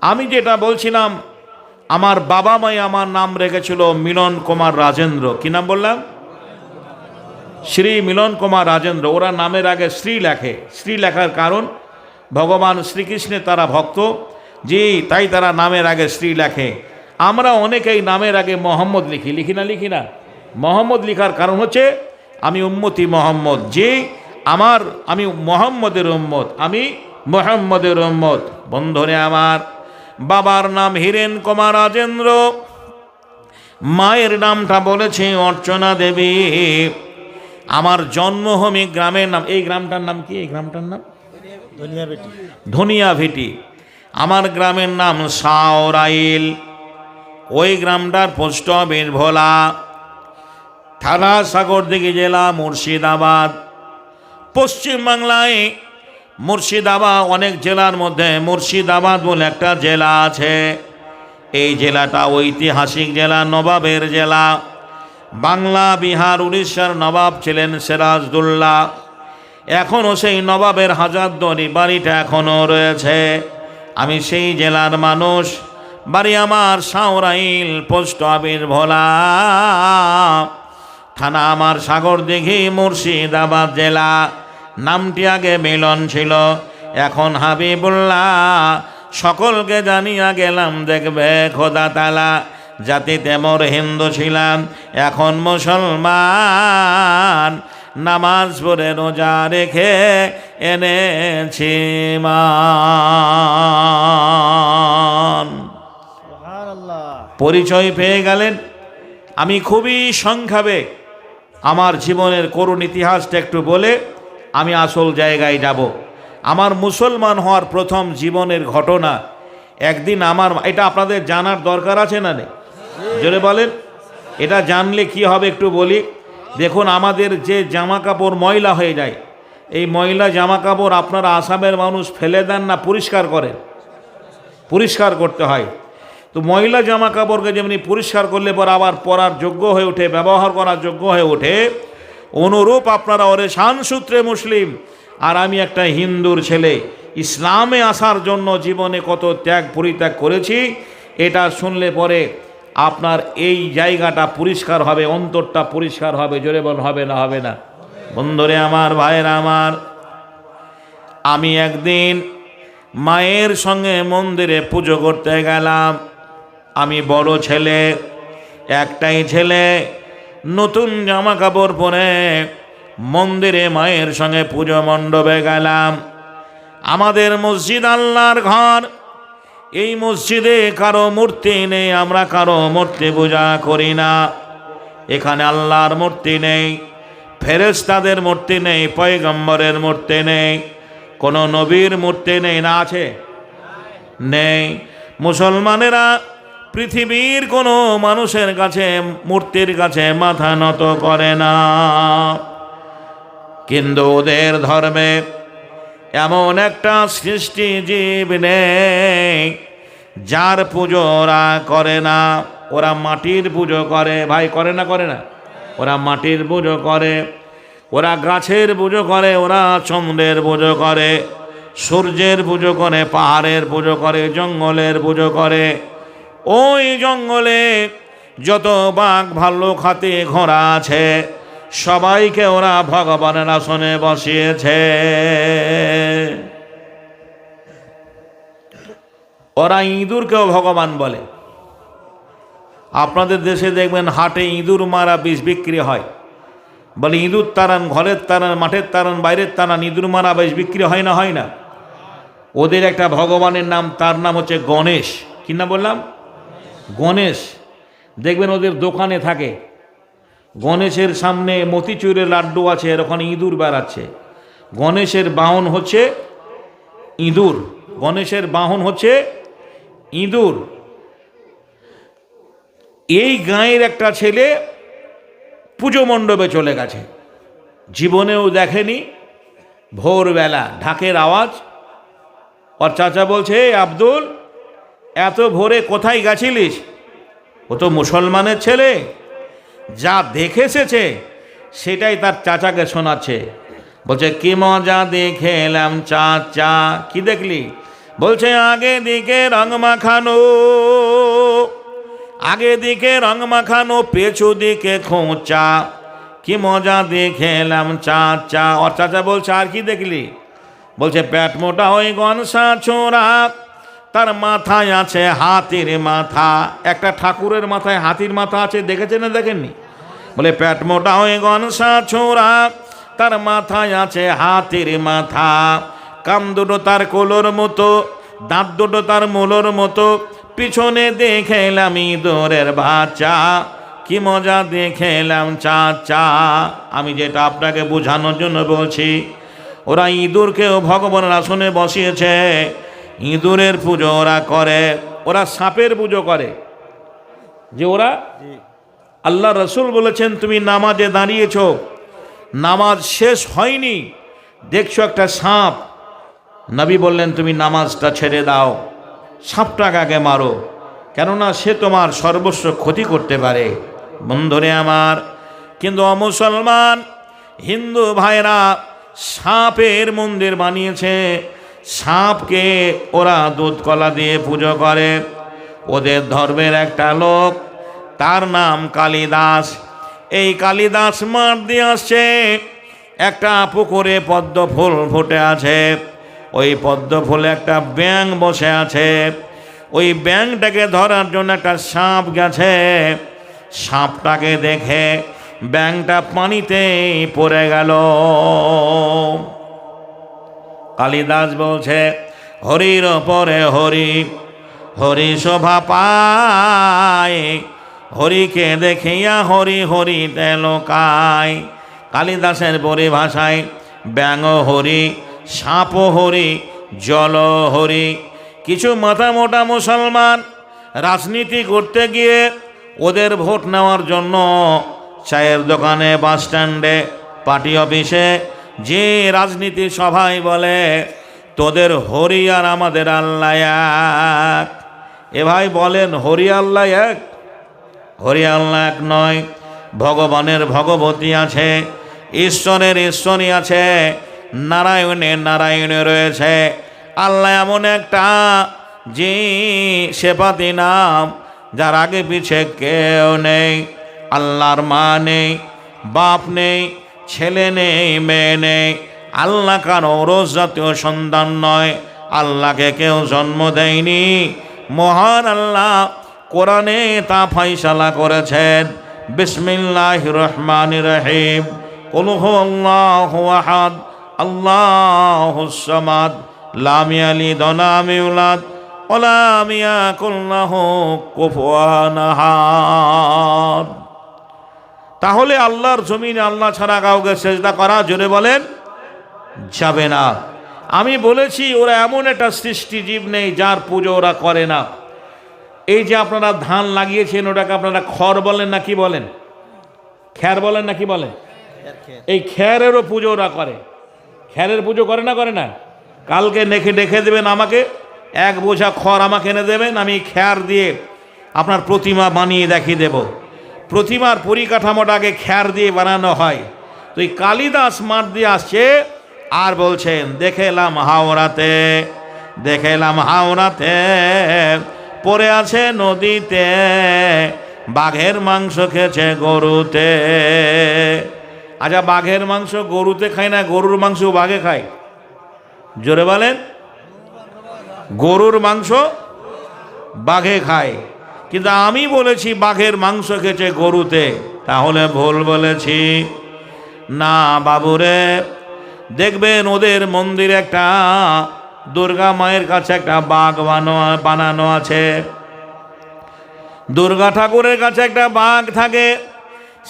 আমি যেটা বলছিলাম, আমার বাবা মাই আমার নাম রেখেছিল মিলন কুমার রাজেন্দ্র। কি নাম বললাম? শ্রী মিলন কুমার রাজেন্দ্র। ওরা নামের আগে শ্রী লেখে। শ্রী লেখার কারণ, ভগবান শ্রীকৃষ্ণের তারা ভক্ত, জি, তাই তারা নামের আগে শ্রী লেখে। আমরা অনেকেই নামের আগে মোহাম্মদ লিখি না। মোহাম্মদ লিখার কারণ হচ্ছে আমি উম্মতি মোহাম্মদ, যে আমি মোহাম্মদের উম্মত, আমি মোহাম্মদের উম্মত। বন্ধুরে আমার, বাবার নাম হীরেন কুমার রাজেন্দ্র, মায়ের নামটা বলেছে অর্চনা দেবী। আমার জন্মভূমি গ্রামের নাম, এই গ্রামটার নাম কি? এই গ্রামটার নাম ধনিয়াভিটি। আমার গ্রামের নাম সাওরাইল। ওই গ্রামটার পোস্ট অফিস ভোলা, থানা সাগরদিঘি, জেলা মুর্শিদাবাদ। পশ্চিমবাংলায় মুর্শিদাবাদ, অনেক জেলার মধ্যে মুর্শিদাবাদ বলে একটা জেলা আছে। এই জেলাটা ঐতিহাসিক জেলা, নবাবের জেলা। বাংলা, বিহার, উড়িষ্যার নবাব ছিলেন সিরাজদৌল্লা। এখনও সেই নবাবের হাজারদুয়ারি বাড়িটা এখনও রয়েছে। আমি সেই জেলার মানুষ। বাড়ি আমার সাওরাইল, পোস্ট অফিস ভোলা, থানা আমার সাগরদিঘি, মুর্শিদাবাদ জেলা। নামটি আগে মিলন ছিল, এখন হাবিবুল্লাহ। সকলকে জানিয়া গেলাম, দেখবে খোদা তাআলা জাতিতে মোর হিন্দু ছিলাম, এখন মুসলমান। নামাজ পড়ে রোজা রেখে এনেছি মান। পরিচয় পেয়ে গেলেন। আমি খুবই সংক্ষেপে আমার জীবনের করুণ ইতিহাসটা একটু বলে আমি আসল জায়গায় যাব। আমার মুসলমান হওয়ার প্রথম জীবনের ঘটনা। একদিন এটা আপনাদের জানার দরকার আছে না? জোরে বলেন, এটা জানলে কি হবে একটু বলি। দেখুন, আমাদের যে জামা কাপড় ময়লা হয়ে যায়, এই ময়লা জামা কাপড় আপনারা আসামের মানুষ ফেলে দেন না, পরিষ্কার করেন? পরিষ্কার করতে হয়। তো ময়লা জামা কাপড়কে যেমনি পরিষ্কার করলে পর আবার পরার যোগ্য হয়ে ওঠে, ব্যবহার করার যোগ্য হয়ে ওঠে, অনুরূপ আপনারা শান সূত্রে মুসলিম, আর আমি একটা হিন্দুর ছেলে, ইসলামে আসার জন্য জীবনে কত ত্যাগ পরিত্যাগ করেছি, এটা শুনলে পরে আপনার এই জায়গাটা পরিষ্কার হবে, অন্তরটা পরিষ্কার হবে। জোরে বল, হবে না? হবে না? বন্ধুরে আমার, ভাইয়েরা আমার, আমি একদিন মায়ের সঙ্গে মন্দিরে পুজো করতে গেলাম। আমি বড় ছেলে, একটাই ছেলে, নতুন জামা কাপড় পরে মন্দিরে মায়ের সঙ্গে পুজো মণ্ডপে গেলাম। আমাদের মসজিদ আল্লাহর ঘর। এই মসজিদে কারো মূর্তি নেই, আমরা কারো মূর্তি পূজা করি না। এখানে আল্লাহর মূর্তি নেই, ফেরেশতাদের মূর্তি নেই, পয়গম্বরের মূর্তি নেই, কোনো নবীর মূর্তি নেই। না আছে? নেই। মুসলমানেরা পৃথিবীর কোনো মানুষের কাছে, মূর্তির কাছে মাথা নত করে না। কিন্তু ওদের ধর্মে এমন একটা সৃষ্টি জীব নেই যার পুজো ওরা করে না। ওরা মাটির পুজো করে। ভাই, করে না? করে না? ওরা মাটির পুজো করে, ওরা গাছের পুজো করে, ওরা চন্দ্রের পুজো করে, সূর্যের পুজো করে, পাহাড়ের পুজো করে, জঙ্গলের পুজো করে। ওই জঙ্গলে যত বাঘ, ভাল্লুক, হাতি, ঘোড়া আছে, সবাইকে ওরা ভগবানের আসনে বসিয়েছে। ওরা ইঁদুরকেও ভগবান বলে। আপনাদের দেশে দেখবেন হাটে ইঁদুর মারা বিষ বিক্রি হয়। বলে ইঁদুর তাড়ান, ঘরের তাড়ান, মাঠের তাড়ান, বাইরের তাড়ান, ইঁদুর মারা বিষ বিক্রি হয় না? হয় না? ওদের একটা ভগবানের নাম, তার নাম হচ্ছে গণেশ। কি নাম বললাম? গণেশ। দেখবেন ওদের দোকানে থাকে, গণেশের সামনে মতিচুরের লাড্ডু আছে, এর ওখানে ইঁদুর বেড়াচ্ছে। গণেশের বাহন হচ্ছে ইঁদুর। গণেশের বাহন হচ্ছে ইঁদুর। এই গাঁয়ের একটা ছেলে পুজো মণ্ডপে চলে গেছে, জীবনেও দেখেনি। ভোরবেলা ঢাকের আওয়াজ, ওর চাচা বলছে, আব্দুল, এত ভোরে কোথায় গেছিলিস? ও তো মুসলমানের ছেলে, যা দেখে এসেছে সেটাই তার চাচাকে শোনাচ্ছে। বলছে, কি মজা দেখে এলাম চাচা। কি দেখলি? বলছে আগে দিকে রং মাখানো, আগে দিকে রং মাখানো, পেছু দিকে খোঁচা, কি মজা দেখেলাম চাচা। ওর চাচা বলছে আর কি দেখলি? বলছে পেট মোটা ওই গনসা ছোড়া, তার মাথায় আছে হাতির মাথা। একটা ঠাকুরের মাথায় হাতির মাথা আছে, দেখেছেন না দেখেননি? বলে পেট মোটা ওই গনসা ছোড়া, তার মাথায় আছে হাতির মাথা, কান দুটো তার কোলোর মতো, দাঁত দুটো তার মূলর মতো, পিছনে দেখেলাম ইঁদুরের বাচ্চা, কি মজা দেখেলাম চাচা। আমি যেটা আপনাকে বোঝানোর জন্য বলছি, ওরা ইঁদুরকেও ভগবানের আসনে বসিয়েছে, ইঁদুরের পুজো ওরা করে, ওরা সাপের পুজো করে। যে ওরা, আল্লাহ রসুল বলেছেন তুমি নামাজে দাঁড়িয়েছ, নামাজ শেষ হয়নি, দেখছো একটা সাপ, নবী বললেন তুমি নামাজটা ছেড়ে দাও, সাপটাকে আগে মারো, কেননা সে তোমার সর্বস্ব ক্ষতি করতে পারে। বন্ধুরে আমার, কিন্তু অমুসলমান হিন্দু ভাইরা সাপের মন্দির বানিয়েছে, সাপকে ওরা দুধ কলা দিয়ে পুজো করে। ওদের ধর্মের একটা লোক, তার নাম কালিদাস। এই কালিদাস মাঠ দিয়ে আসছে, একটা পুকুরে পদ্ম ফুল ফুটে আছে, ওই পদ্ম ফুলে একটা ব্যাঙ বসে আছে, ওই ব্যাঙটাকে ধরার জন্য একটা সাপ গেছে। সাপটাকে দেখে ব্যাঙটা পানিতে পড়ে গেল। কালিদাস বলছে হরির ওপরে হরি, হরি শোভা পায়, হরিকে দেখিয়া হরি হরিতে লোকায়। কালিদাসের পরিভাষায় ব্যাঙ হরি, সাপ হরি, জল হরি। কিছু মাথা মোটা মুসলমান রাজনীতি করতে গিয়ে ওদের ভোট নেওয়ার জন্য চায়ের দোকানে, বাস স্ট্যান্ডে, পার্টি অফিসে যে রাজনীতি সভায় বলে তোদের হরি আর আমাদের আল্লাহ এক। এ ভাই বলেন হরি আল্লাহ এক? হরি আল্লাহ এক নয়। ভগবানের ভগবতী আছে, ঈশ্বরের ঈশ্বরী আছে, নারায়ণের নারায়ণে রয়েছে। আল্লাহ এমন একটা যে সেপাতি নাম, যার আগে পিছে কেউ নেই। আল্লাহর মা নেই, বাপ নেই, ছেলে নেই, মেয়ে নেই। আল্লাহ কারো রোজ জাতীয় সন্তান নয়, আল্লাহকে কেউ জন্ম দেয়নি। মহান আল্লাহ কোরআনে তা ফাইসালা করেছেন। বিসমিল্লাহির রহমানির রহিম। কুল হুয়াল্লাহু আহাদ, আল্লাহুস সামাদ, লাম ইয়ালিদ ওয়া লাম ইউলাদ ওয়া লাম ইয়াকুল লাহু কুফুয়ান আহাদ। তাহলে আল্লাহর জমিনে আল্লাহ ছাড়া কাউকে সেজদা করা, জোরে বলেন, যাবে না। আমি বলেছি ওরা এমন একটা সৃষ্টিজীব নেই যার পুজো ওরা করে না। এই যে আপনারা ধান লাগিয়েছেন, ওটাকে আপনারা খড় বলেন না কি বলেন? খ্যার বলেন না কি বলেন? এই খ্যারেরও পুজো ওরা করে। খ্যারের পুজো করে না, করে না? কালকে ডেকে দেবেন আমাকে, এক বোঝা খড় আমাকে এনে দেবেন, আমি খ্যার দিয়ে আপনার প্রতিমা বানিয়ে দেখিয়ে দেব। প্রতিমার পরিকাঠামোটাকে খ্যার দিয়ে বানানো হয়। তো এই কালিদাস মাঠ দিয়ে আসছে আর বলছেন দেখেলাম হাওড়াতে, দেখেলাম হাওড়াতে পড়ে আছে নদীতে, বাঘের মাংস খেয়েছে গরুতে। আচ্ছা, বাঘের মাংস গরুতে খায় না, গরুর মাংস বাঘে খায়? জোরে বলেন। গরুর মাংস বাঘে খায়, কিন্তু আমি বলেছি বাঘের মাংস খেয়েছে গরুতে, তাহলে ভুল বলেছি না বাবুরে। দেখবেন ওদের মন্দিরে একটা দুর্গা মায়ের কাছে একটা বাঘ বানানো আছে। দুর্গা ঠাকুরের কাছে একটা বাঘ থাকে,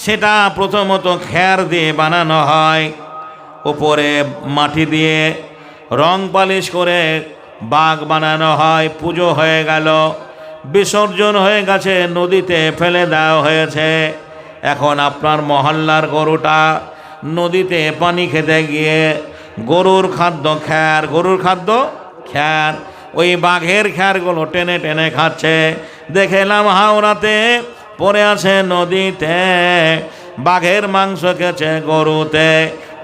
সেটা প্রথমত খ্যার দিয়ে বানানো হয়, উপরে মাটি দিয়ে রং পালিশ করে বাঘ বানানো হয়। পুজো হয়ে গেল, বিসর্জন হয়ে গেছে, নদীতে ফেলে দেওয়া হয়েছে। এখন আপনার মহল্লার গরুটা নদীতে পানি খেতে গিয়ে গরুর খাদ্য খ্যার, গরুর খাদ্য খ্যার, ওই বাঘের খ্যারগুলো টেনে টেনে খাচ্ছে। দেখলাম হাওড়াতে পড়ে আছে নদীতে, বাঘের মাংস খেয়েছে গরুতে,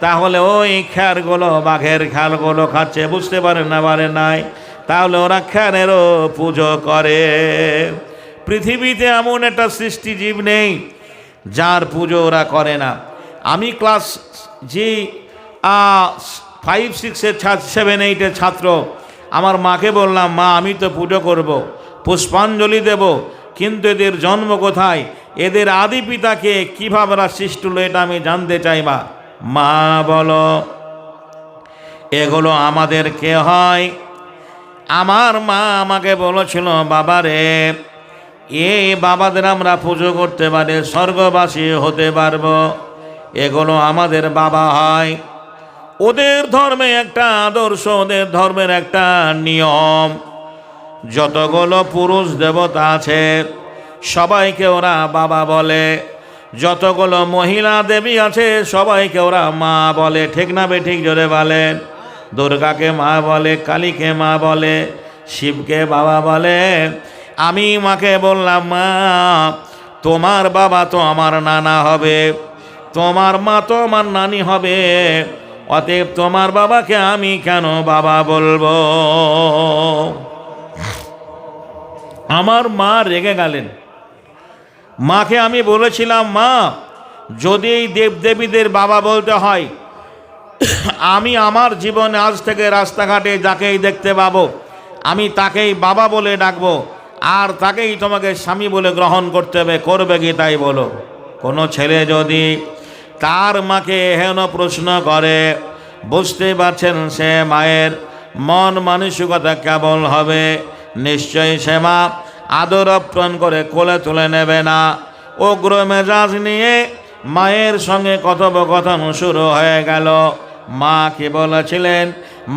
তাহলে ওই খ্যারগুলো বাঘের খ্যারগুলো খাচ্ছে। বুঝতে পারেন না? পারে নাই? তাহলে ওরা খ্যানেরও পুজো করে। পৃথিবীতে এমন একটা সৃষ্টিজীব নেই যার পুজো ওরা করে না। আমি ক্লাস 5, 6, 7, 8 ছাত্র, আমার মাকে বললাম, মা আমি তো পুজো করব, পুষ্পাঞ্জলি দেব, কিন্তু এদের জন্ম কোথায়, এদের আদি পিতাকে কীভাবে সৃষ্টি হলো এটা আমি জানতে চাই। মা বলো এগুলো আমাদের কে হয়? আমার মা আমাকে বলেছিল, বাবা রে, এই বাবাদের আমরা পুজো করতে পারি, স্বর্গবাসী হতে পারবো, এগুলো আমাদের বাবা হয়। ওদের ধর্মে একটা আদর্শ, ওদের ধর্মের একটা নিয়ম, যতগুলো পুরুষ দেবতা আছে সবাইকে ওরা বাবা বলে, যতগুলো মহিলা দেবী আছে সবাইকে ওরা মা বলে। ঠিক না বেঠিক জোরে বলেন? দুর্গাকে মা বলে, কালীকে মা বলে, শিবকে বাবা বলে। আমি মাকে বললাম, মা তোমার বাবা তো আমার নানা হবে, তোমার মা তো আমার নানি হবে, অতএব তোমার বাবাকে আমি কেন বাবা বলবো? আমার মা রেগে গেলেন। মাকে আমি বলেছিলাম, মা যদি এই দেবদেবীদের বাবা বলতে হয়, আমি আমার জীবনে আজ থেকে রাস্তাঘাটে যাকেই দেখতে পাবো আমি তাকেই বাবা বলে ডাকবো, আর তাকেই তোমাকে স্বামী বলে গ্রহণ করতে হবে, করবে কি তাই বলো? কোনো ছেলে যদি তার মাকে হেন প্রশ্ন করে, বুঝতে পারছেন সে মায়ের মন মানসিকতা কেবল হবে, নিশ্চয়ই সে মা আদর আপ্যায়ন করে কোলে তুলে নেবে না। উগ্র মেজাজ নিয়ে মায়ের সঙ্গে কথোপকথন শুরু হয়ে গেল। মা কি বলেছিলেন,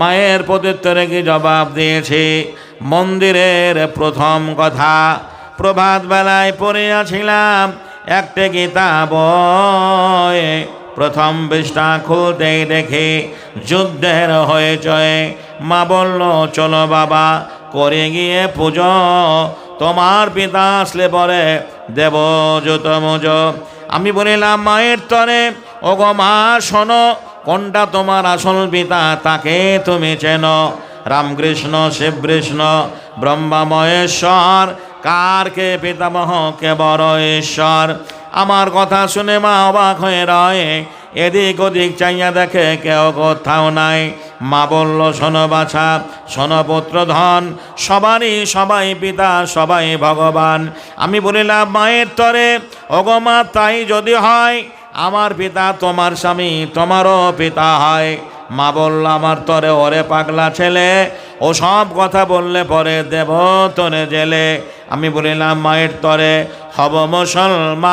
মায়ের প্রত্যুত্তরে কি জবাব দিয়েছি? মন্দিরের প্রথম কথা, প্রভাত বেলায় পড়িয়াছিলাম একটা কিতাব, প্রথম পৃষ্ঠা খুলতেই দেখি যুদ্ধের হয়েছে। মা বলল, চলো বাবা করে গিয়ে পুজো, তোমার পিতা আসলে পরে দেব জুত মুজো। আমি বলিলাম, মায়ের তরে, ও গো মা শোনো, কোনটা তোমার আসল পিতা তাকে তুমি চেনো? রামকৃষ্ণ, শিবকৃষ্ণ, ব্রহ্মা মহেশ্বর, কার কে পিতামহ কে বড় ঈশ্বর? আমার কথা শুনে মা অবাক হয়ে রয়ে, এদিক ওদিক চাইয়া দেখে কেউ কোথাও নাই। মা বলল, শোনো বাছা, শোনো পুত্রধন, সবাই পিতা, সবাই ভগবান। আমি বলিলাম, মায়ের তরে, ওগো মা তাই যদি হয়, আমার পিতা তোমার স্বামী, তোমারও পিতা হয়। মা বলল, আমার তরে, ওরে পাগলা ছেলে, ও সব কথা বললে পরে দেব তোরে জেলে। আমি বলিলাম, মায়ের তরে হব মুসলমান,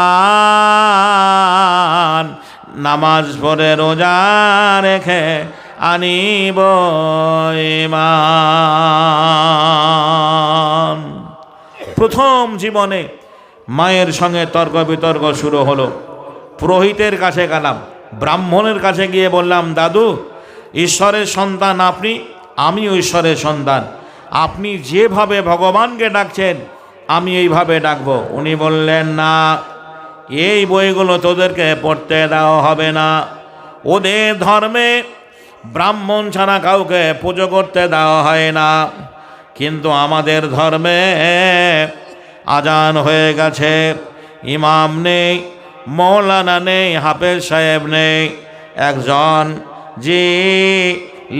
নামাজ পড়ে রোজা রেখে আনিব ঈমান। প্রথম জীবনে মায়ের সঙ্গে তর্ক বিতর্ক শুরু হলো। পুরোহিতের কাছে গেলাম, ব্রাহ্মণের কাছে গিয়ে বললাম, দাদু ঈশ্বরের সন্তান আপনি, আমিও ঈশ্বরের সন্তান, আপনি যেভাবে ভগবানকে ডাকছেন আমি এইভাবে ডাকবো। উনি বললেন, না, এই বইগুলো তোদেরকে পড়তে দেওয়া হবে না, ওদের ধর্মে ব্রাহ্মণ ছাড়া কাউকে পুজো করতে দেওয়া হয় না, কিন্তু আমাদের ধর্মে আজান হয়ে গেছে, ইমাম নেই, মৌলানা নেই, হাফেজ সাহেব নেই, একজন যে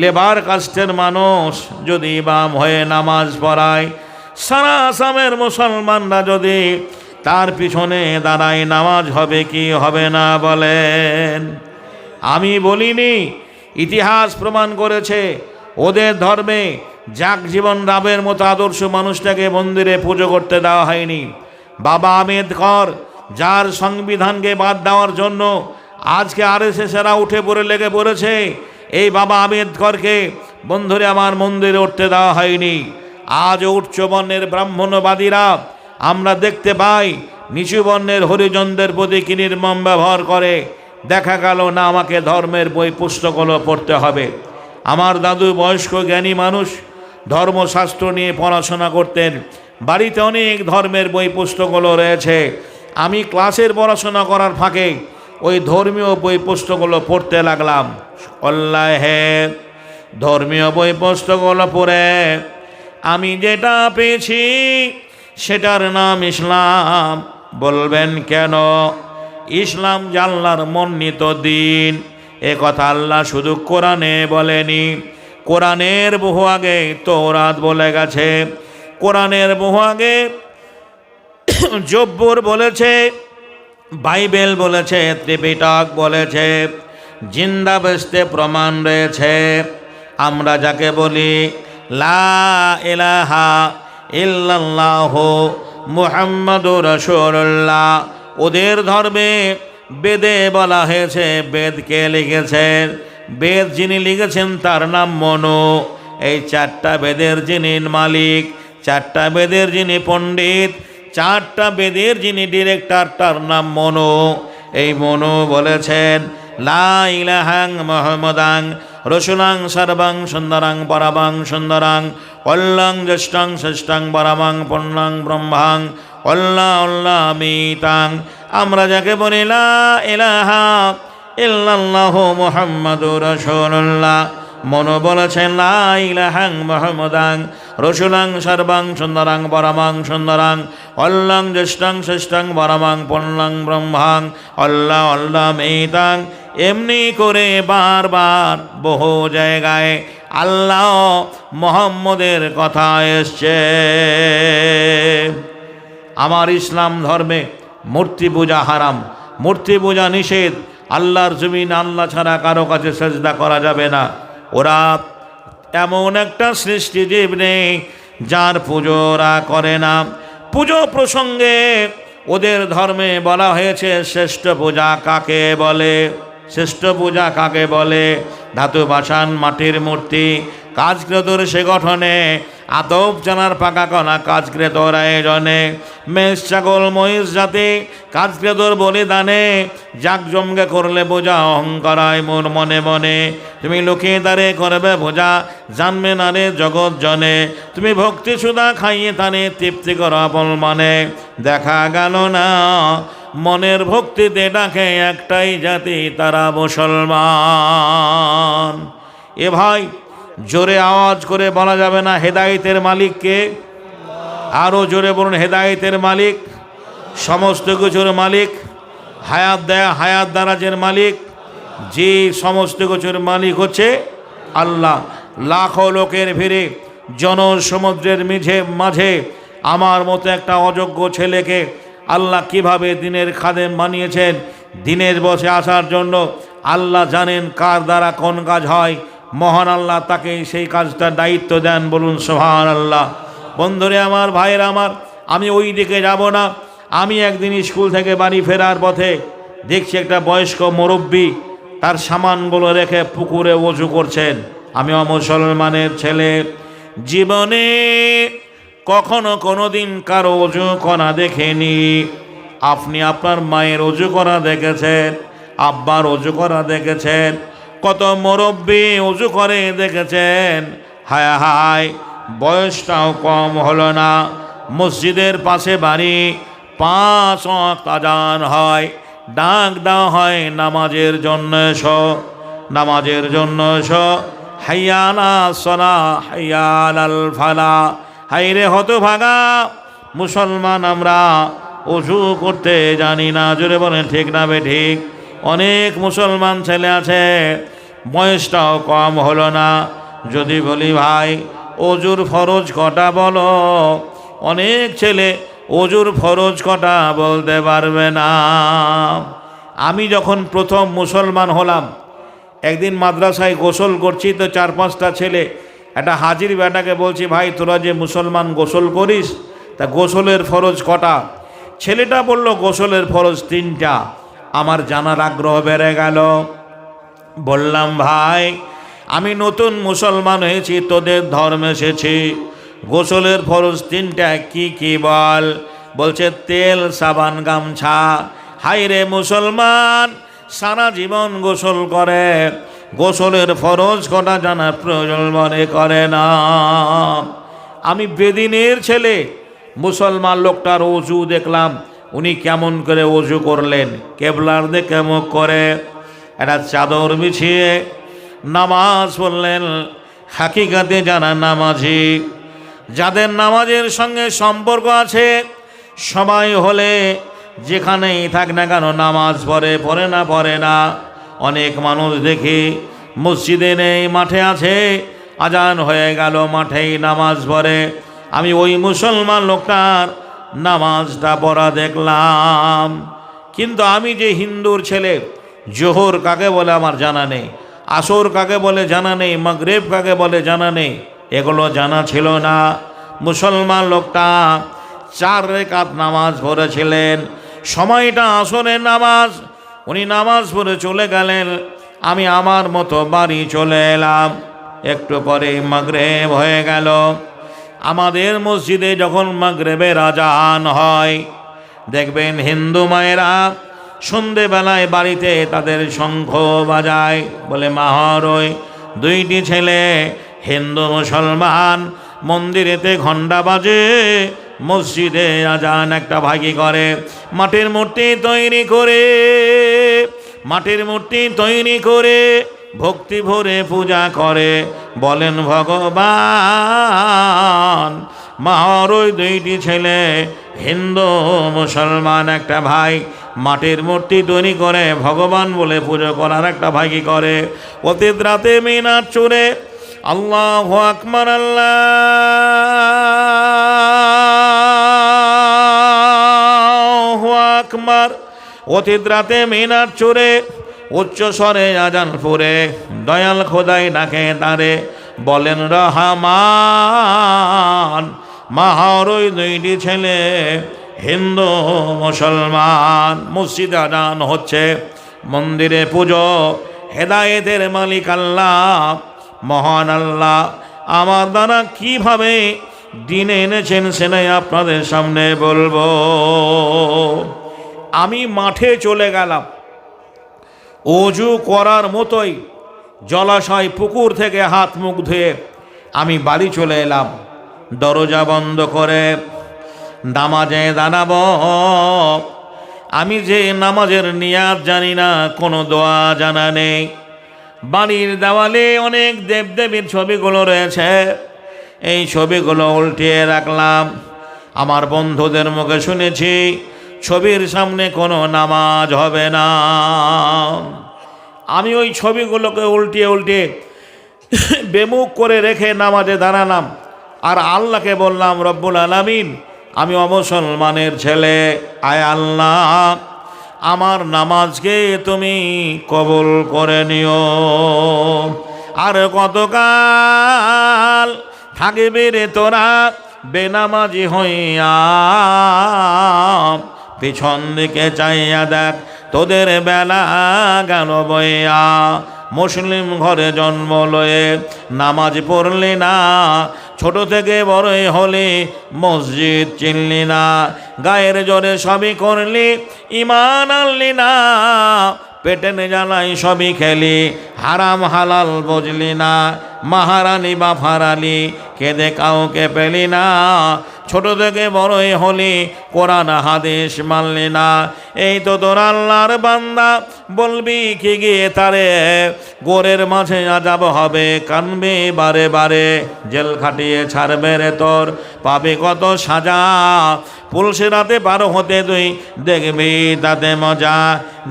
লেবার কাস্টের মানুষ যদি ইমাম হয়ে নামাজ পড়ায়, সারা আসামের মুসলমানরা যদি তার পিছনে দাঁড়ায়, নামাজ হবে কি হবে না বলেন? আমি বলিনি, ইতিহাস প্রমাণ করেছে ওদের ধর্মে যাক জীবন রামের মতো আদর্শ মানুষটাকে মন্দিরে পুজো করতে দেওয়া হয়নি। বাবা আম্বেদকর, যার সংবিধানকে বাদ দেওয়ার জন্য আজকে আরএসএসেরা উঠে পড়ে লেগে পড়েছে, এই বাবা আম্বেদকরকে বন্ধুরে আমার মন্দিরে উঠতে দেওয়া হয়নি। আজ উচ্চ বর্ণের ব্রাহ্মণবাদীরা আমরা দেখতে পাই নিচু বর্ণের হরিজনদের প্রতি কি নির্মম ব্যবহার করে। দেখা গেল না আমাকে ধর্মের বই পুস্তকগুলো পড়তে হবে। আমার দাদু বয়স্ক জ্ঞানী মানুষ, ধর্মশাস্ত্র নিয়ে পড়াশোনা করতেন, বাড়িতে অনেক ধর্মের বই পুস্তকগুলো রয়েছে। আমি ক্লাসের পড়াশোনা করার ফাঁকে ওই ধর্মীয় বই পুস্তকগুলো পড়তে লাগলাম। আল্লাহে ধর্মীয় বই পুস্তকগুলো পড়ে আমি যেটা পেয়েছি সেটার নাম ইসলাম। বলবেন কেন? ইসলাম যে আল্লাহর মনোনীত দিন, এ কথা আল্লাহ শুধু কোরআনে বলেনি, কোরআনের বহু আগে তৌরাত বলে গেছে, কোরআনের বহু আগে জব্বুর বলেছে, বাইবেল বলেছে, ত্রিপিটক বলেছে, জিন্দা বেস্তে প্রমাণ রয়েছে। আমরা যাকে বলি লা ইলাহা ইল্লাল্লাহু মুহাম্মাদুর রাসূলুল্লাহ, ওদের ধর্মে বেদে বলা হয়েছে, বেদকে লিখেছেন, বেদ যিনি লিখেছেন তার নাম মনু। এই চারটা বেদের যিনি মালিক, চারটা বেদের যিনি পণ্ডিত, চারটা বেদের যিনি ডিরেক্টর, তার নাম মনু। এই মনু বলেছেন লা ইলাহাং মুহাম্মাদাং রসুলাং সর্বাং সুন্দরাং পরাবাং সুন্দরাং অল্লাং জ্যেষ্ঠাং শ্রেষ্ঠাং পরাবাং পূর্ণাং ব্রহ্মাং অল্লাহ অল্লাহ মিতাং। আমরা যাকে বলি লা ইলাহা ইল্লাল্লাহু মুহাম্মাদুর রাসূলুল্লাহ, মনো বলেছেন লা ইলাহাং মুহাম্মাদাং রসুলাং সর্বাং সুন্দরাং পরামাং সুন্দরাং অল্লাং জ্যেষ্ঠাং শ্রেষ্ঠাং পরামাং পূর্ণাং ব্রহ্মাং অল্লাহ অল্লাহ মিতাং। এমনি করে বারবার বহু জায়গায় আল্লাহ মুহাম্মদের কথা এসছে। আমার ইসলাম ধর্মে মূর্তি পূজা হারাম, মূর্তি পূজা নিষেধ। আল্লাহর জমিন আল্লাহ ছাড়া কারো কাছে সেজদা করা যাবে না। ওরা এমন একটা সৃষ্টি জীব নেই যার পুজো ওরা করে না। পুজো প্রসঙ্গে ওদের ধর্মে বলা হয়েছে শ্রেষ্ঠ পূজা কাকে বলে, শ্রেষ্ঠ পূজা কাকে বলে? ধাতু বাসান মাটির মূর্তি, কাজক্রেতর সে গঠনে, আতপ জানার পাকা কণা কাজক্রেতর আয়োজনে, মেষ ছাগল মহিষ জাতি কাজক্রেতর বলিদানে, জাকজমকে করলে বোঝা অহংকারায় মোর মনে মনে, তুমি লুকিয়ে দাঁড়ে করবে বোঝা জানবে না রে জগৎ জনে, তুমি ভক্তি সুধা খাইয়ে তানে তৃপ্তি কর আপন মনে। দেখা গেল না মনের ভক্তিতে ডাকে একটাই জাতি, তারা মুসলমান। এ ভাই জোরে আওয়াজ করে বলা যাবে না হেদায়েতের মালিককে? আরও জোরে বলুন হেদায়েতের মালিক, সমস্ত কিছুর মালিক, হায়াত দেয়া হায়াত দারাজের মালিক, যে সমস্ত কিছুর মালিক হচ্ছে আল্লাহ। লাখো লোকের ভিড়ে জনসমুদ্রের মাঝে আমার মতো একটা অযোগ্য ছেলেকে আল্লাহ কিভাবে দিনের খাদেম বানিয়েছেন, দিনের বসে আসার জন্য। আল্লাহ জানেন কার দ্বারা কোন কাজ হয়, মহান আল্লাহ তাকে সেই কাজটার দায়িত্ব দেন। বলুন সুবহানাল্লাহ। বন্ধুরে আমার, ভাইয়ের আমার, আমি ওই দিকে যাব না। আমি একদিন স্কুল থেকে বাড়ি ফেরার পথে দেখছি একটা বয়স্ক মুরব্বী তার সামানগুলো রেখে পুকুরে ওযু করছেন। আমি মুসলমানের ছেলে, জীবনে কখনো কোনো দিন কারো ওযু করা দেখিনি। আপনি আপনার মায়ের ওযু করা দেখেছেন, আব্বার ওযু করা দেখেছেন, কত মুরব্বী ওযু করে দেখেছেন। হায় হায়, বয়সটাও কম হলো না। মসজিদের পাশে বাড়ি, 5 ওয়াক্ত আযান হয়, ডাক দেওয়া হয় নামাজের জন্য এসো, নামাজের জন্য এসো, হাইয়া আলাস সালাহ হাইয়া আলাল ফালাহ। হাইরে হতভাগা মুসলমান আমরা, ওযু করতে জানি না। জোরে বলেন ঠিক না বেঠিক? অনেক মুসলমান ছেলে আছে বয়সটাও কম হলো না। যদি বলি ভাই ওযুর ফরজ কটা বলো, অনেক ছেলে ওযুর ফরজ কটা বলতে পারবে না। আমি যখন প্রথম মুসলমান হলাম, একদিন মাদ্রাসায় গোসল করছি, তো 4-5টা ছেলে, একটা হাজির বেটাকে বলছি, ভাই তোরা যে মুসলমান গোসল করিস, তা গোসলের ফরজ কটা? ছেলেটা বলল গোসলের ফরজ 3টা। আমার জানার আগ্রহ বেড়ে গেল। বললাম ভাই আমি নতুন মুসলমান হয়েছি, তোদের ধর্মে এসেছি, গোসলের ফরজ 3টা কি কি বল? বলছে তেল, সাবান, গামছা। হাইরে মুসলমান সারা জীবন গোসল করে, গোসলের ফরজ কটা জানার প্রয়োজন মনে করে না। আমি বেদিনের ছেলে, মুসলমান লোকটার ওযু দেখলাম, উনি কেমন করে ওযু করলেন, কেবলার দিকে মুখ করে একটা চাদর বিছিয়ে নামাজ পড়লেন। হাকিকাতে যারা নামাজি, যাদের নামাজের সঙ্গে সম্পর্ক আছে সময় হলে যেখানেই থাক না কেন নামাজ পড়ে না। অনেক মানুষ দেখি মসজিদে নেই, মাঠে আছে, আজান হয়ে গেল মাঠেই নামাজ পড়ে। আমি ওই মুসলমান লোকটার নামাজটা পড়া দেখলাম, কিন্তু আমি যে হিন্দুর ছেলে, জোহর কাকে বলে আমার জানা নেই, আসর কাকে বলে জানা নেই, মাগরিব কাকে বলে জানা নেই, এগুলো জানা ছিল না। মুসলমান লোকটা 4 রাকাত নামাজ পড়েছিলেন, সময়টা আসরের নামাজ, উনি নামাজ পড়ে চলে গেলেন, আমি আমার মতো বাড়ি চলে এলাম। একটু পরে মাগরিব হয়ে গেল। আমাদের মসজিদে যখন মাগরিবের আজান হয় দেখবেন হিন্দু মায়েরা সন্ধেবেলায় বাড়িতে তাদের শঙ্খ বাজায়, বলে মাহরই 2টি ছেলে হিন্দু মুসলমান মন্দিরেতে ঘণ্টা বাজে, মসজিদে আজান একটা ভাগি করে, মাটির মূর্তি তৈরি করে ভক্তি ভরে পূজা করে, বলেন ভগবান। মাহরই 2টি ছেলে হিন্দু মুসলমান একটা ভাই মাটির মূর্তি তৈরি করে ভগবান বলে পুজো করার একটা ভাগি করে। অতীত রাতে মিনার চুরে আল্লাহু আকবার, আল্লাহু আকবার, অতীত রাতে মিনার চুরে উচ্চ স্বরে আজান পড়ে দয়াল খোদাই ডাকে তারে, বলেন রহমান। মাহরই 2টি ছেলে হিন্দু মুসলমান, মসজিদে আজান হচ্ছে, মন্দিরে পুজো, হেদায়েতের মালিক আল্লাহ, মহান আল্লাহ আমার দ্বারা কিভাবে দিনে এনেছেন সেটাই আপনাদের সামনে বলবো। আমি মাঠে চলে গেলাম, ওযু করার মতোই জলাশয় পুকুর থেকে হাত মুখ ধুয়ে আমি বাড়ি চলে এলাম। দরজা বন্ধ করে নামাজে দাঁড়াবো। আমি যে নামাজের নিয়াত জানি না, কোনো দোয়া জানা নেই। বাড়ির দেওয়ালে অনেক দেবদেবীর ছবিগুলো রয়েছে, এই ছবিগুলো উল্টিয়ে রাখলাম। আমার বন্ধুদের মুখে শুনেছি ছবির সামনে কোনো নামাজ হবে না। আমি ওই ছবিগুলোকে উল্টিয়ে বেমুখ করে রেখে নামাজে দাঁড়ালাম, আর আল্লাহকে বললাম, রব্বুল আলামিন, আমি অমুসলমানের ছেলে, আয় আল্লাহ আমার নামাজকে তুমি কবুল করে নিও। আর কতকাল থাকবে রে তোরা বেনামাজি হইয়া, পিছন দিকে চাইয়া দেখ তোদের বেলা গেল বইয়া। মুসলিম ঘরে জন্ম লয়ে নামাজ পড়লি না, ছোট থেকে বড়ই হলি মসজিদ চিনলি না, গায়ের জোরে সবই করলি ইমান আনলি না, পেটে জ্বালাই সবই খেলি হারাম হালাল বুঝলি না, মাহারানি বা ফারালি কেঁদে কাউকে পেলি না, ছোট থেকে বড়ই হলি কোরআন হাদিস মানলি না। এই তো তোর আল্লাহর বান্দা, বলবি কি গিয়ে তারে, গোরের মাঝে আজাব হবে কানবে বারে বারে, জেল খাটিয়ে ছাড়বে রে তোর পাবে কত সাজা, পুলসে রাতে পার হতে তুই দেখবি তাতে মজা,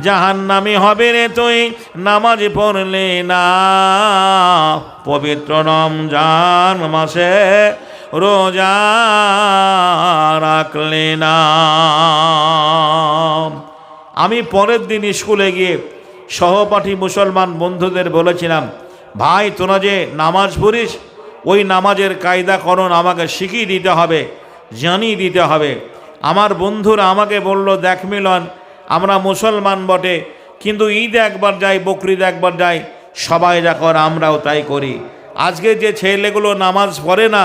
জাহান্নামী হবে রে তুই নামাজ পড়লি না, পবিত্র রমজান মাসে রোজা রাখলি না। আমি পরের দিন স্কুলে গিয়ে সহপাঠী মুসলমান বন্ধুদের বলেছিলাম, ভাই তোরা যে নামাজ পড়িস ওই নামাজের কায়দা করণ আমাকে শিখিয়ে দিতে হবে, জানিয়ে দিতে হবে। আমার বন্ধুরা আমাকে বলল, দেখ মিলন, আমরা মুসলমান বটে, কিন্তু ঈদ একবার যাই, বকরিদ একবার যাই, সবাই যা করে আমরাও তাই করি। আজকে যে ছেলেগুলো নামাজ পড়ে না,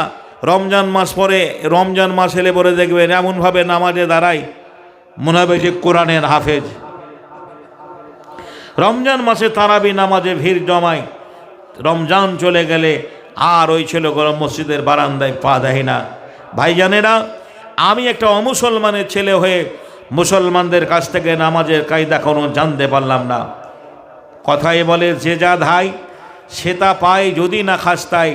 রমজান মাস পরে, রমজান মাস এলে পরে দেখবেন এমনভাবে নামাজে দাঁড়ায় মনে হবে যে কোরআনের হাফেজ। রমজান মাসে তারাবি নামাজে ভিড় জমায়, রমজান চলে গেলে আর ওই ছেলেগুলো মসজিদের বারান্দায় পা দেয় না। ভাইজানেরা, আমি একটা অমুসলমানের ছেলে হয়ে মুসলমানদের কাছ থেকে নামাজের কায়দা কোনো জানতে পারলাম না। কথাই বলে, যে যা ধাই সে তা পায়, যদি না খাস তাই।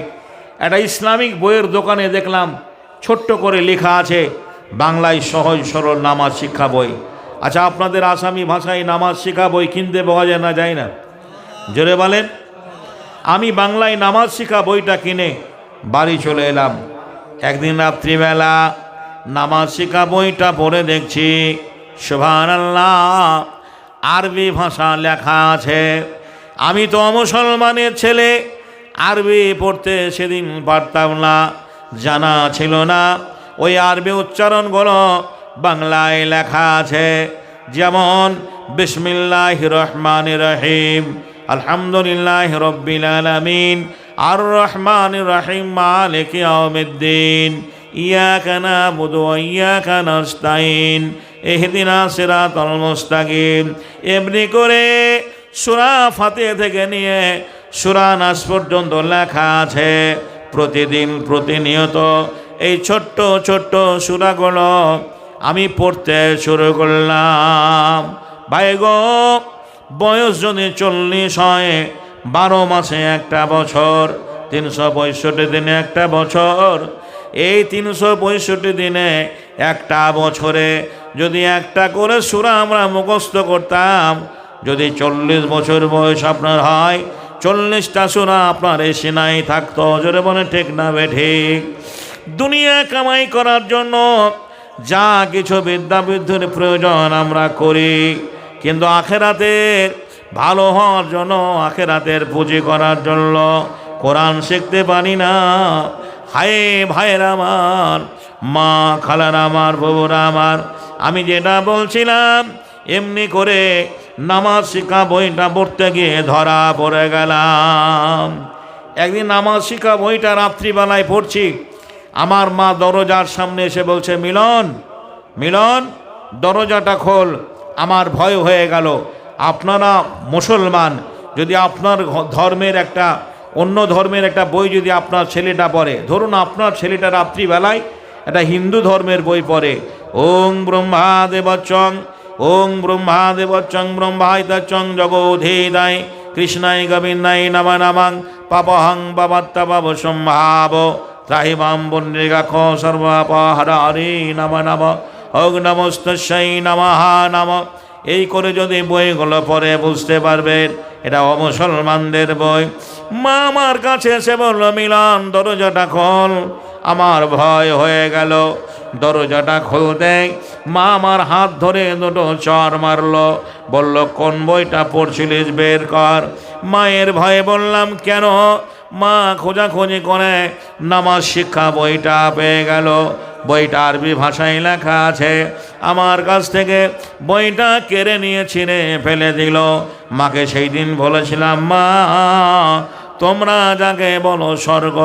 একটা ইসলামিক বইয়ের দোকানে দেখলাম ছোট্ট করে লেখা আছে বাংলায় সহজ সরল নামাজ শিক্ষা বই। আচ্ছা, আপনাদের আসামি ভাষায় নামাজ শিক্ষা বই কিনতে পাওয়া যায় না, যায় না? জোরে বলেন। আমি বাংলায় নামাজ শিক্ষা বইটা কিনে বাড়ি চলে এলাম। একদিন রাত্রিবেলা নামাজ শিক্ষা বইটা পড়ে দেখছি, সুবহানাল্লাহ, আরবি ভাষা লেখা আছে। আমি তো মুসলমানের ছেলে, আরবি পড়তে সেদিন পারতাম না, জানা ছিল না। ওই আরবি উচ্চারণগুলো বাংলায় লেখা আছে, যেমন বিসমিল্লাহির রহমানির রহিম, আলহামদুলিল্লাহি রাব্বিল আলামিন, আর রহমানির রহিম, মালিকি ইয়াউমিদ্দিন, ইয়াকা না'বুদু ওয়া ইয়াকা নাস্তাইন, ইহদিনাস সিরাতাল মুস্তাকিম। এমনি করে সূরা ফাতিহা থেকে নিয়ে সূরা নাস পর্যন্ত লেখা আছে। প্রতিদিন প্রতিনিয়ত এই ছোট্ট ছোট্ট সূরাগুলো আমি পড়তে শুরু করলাম। ভাই গো, বয়স যদি 40 হয়, 12 মাসে একটা বছর, 365 দিনে একটা বছর। এই 365 দিনে একটা বছরে যদি একটা করে সূরা আমরা মুখস্থ করতাম, যদি 40 বছর বয়স আপনার হয়, 40টা সূরা আপনার এই সিনায় থাকতো। জোরে বলে ঠিক না বেঠিক? দুনিয়া কামাই করার জন্য যা কিছু বিদ্যা বুদ্ধির প্রয়োজন আমরা করি, কিন্তু আখেরাতের ভালো হওয়ার জন্য, আখেরাতের পুঁজি করার জন্য কোরআন শিখতে পারি না। হায় ভাইয়ের আমার, মা খালার আমার, বউরা আমার, আমি যেটা বলছিলাম, এমনি করে নামাজ শিক্ষা বইটা পড়তে গিয়ে ধরা পড়ে গেলাম। একদিন নামাজ শিক্ষা বইটা রাত্রিবেলায় পড়ছি, আমার মা দরজার সামনে এসে বলছে, মিলন, মিলন, দরজাটা খোল। আমার ভয় হয়ে গেল। আপনারা মুসলমান, যদি আপনার ধর্মের একটা, অন্য ধর্মের একটা বই যদি আপনার ছেলেটা পড়ে, ধরুন আপনার ছেলেটা রাত্রিবেলায় একটা হিন্দু ধর্মের বই পড়ে, ওং ব্রহ্মা দেবচ্চং, ওং ব্রহ্মা দেবচ্চং ব্রহ্মায়তচং জগোধেদায় কৃষ্ণায় গোবিন্দায় নমঃ নমঃ পাপহং পাপাত্তাপাপ সম্ভাব ত্রাহিমাম পুণ্ডরীকাক্ষ সর্বাপহরি নমঃ নমঃ ওং নমস্তস্যৈ নমঃ নমঃ। এই করে যদি বইগুলো পড়ে বুঝতে পারবেন এটা অমুসলমানদের বই। মা আমার কাছে এসে বলল, মিলন, দরজাটা খোল। আমার ভয় হয়ে গেল। দরজাটা খুলতে মা আমার হাত ধরে দুটো চর মারলো, বলল, কোন বইটা পড়ছিলিস বের কর। মায়ের ভয়ে বললাম, কেন? মা খোঁজাখুঁজি করে নামাজ শিক্ষা বইটা পেয়ে গেল। বইটা আরবি ভাষায় লেখা আছে। আমার কাছ থেকে বইটা কেড়ে নিয়ে ছিঁড়ে ফেলে দিল। মাকে সেই দিন বলেছিলাম, মা, তোমরা যাকে বলো স্বর্গ,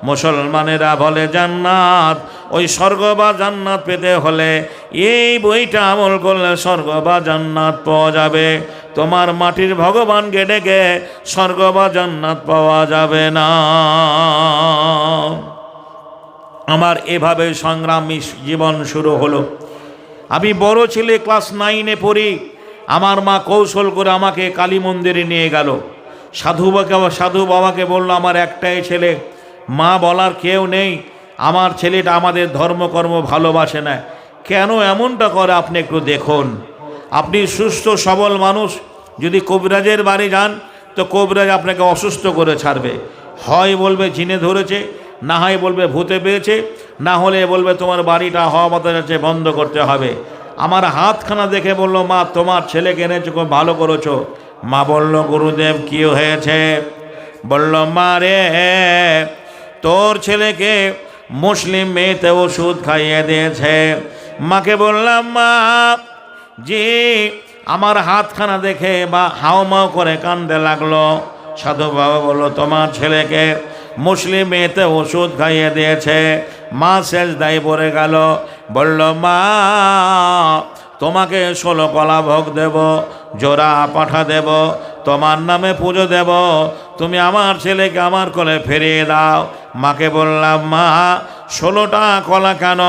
মুসলমানেরা বলে জান্নাত। ওই স্বর্গ বা জান্নাত পেতে হলে এই বইটা আমল করলে স্বর্গ বা জান্নাত পাওয়া যাবে। তোমার মাটির ভগবানকে ডেকে স্বর্গ বা জান্নাত পাওয়া যাবে না। আমার এভাবে সংগ্রামী জীবন শুরু হলো। আমি বড় ছেলে ক্লাস 9-এ পড়ি। আমার মা কৌশল করে আমাকে কালী মন্দিরে নিয়ে গেল। সাধু বাবাকে বলল, আমার একটাই ছেলে, মা বলার কেউ নেই, আমার ছেলেটা আমাদের ধর্মকর্ম ভালোবাসে না। কেন এমনটা করে আপনি একটু দেখুন। আপনি সুস্থ সবল মানুষ, যদি কবিরাজের বাড়ি যান তো কবিরাজ আপনাকে অসুস্থ করে ছাড়বে। হয় বলবে জিনে ধরেছে, না হয় বলবে ভূতে পেয়েছে, না হলে বলবে তোমার বাড়িটা হওয়া মতো যাচ্ছে, বন্ধ করতে হবে। আমার হাতখানা দেখে বলল, মা, তোমার ছেলেকে এনেছো, খুব ভালো করেছো। মা বলল, গুরুদেব, কি হয়েছে? বলল, মা রে, তোর ছেলেকে মুসলিম মেয়েতে ওষুধ খাইয়ে দিয়েছে। মাকে বললাম, মা জি। আমার হাতখানা দেখে বা হাওমাও করে কান্দতে লাগলো। সাধু বাবা বলল, তোমার ছেলেকে মুসলিম মেয়েতে ওষুধ খাইয়ে দিয়েছে। মা সেজদায় পড়ে গেল। বলল, মা, তোমাকে 16 কলা ভোগ দেব, জোড়া পাঠা দেব, তোমার নামে পুজো দেব, তুমি আমার ছেলেকে আমার কোলে ফিরিয়ে দাও। মাকে বললাম, মা, 16টা কলা কেন?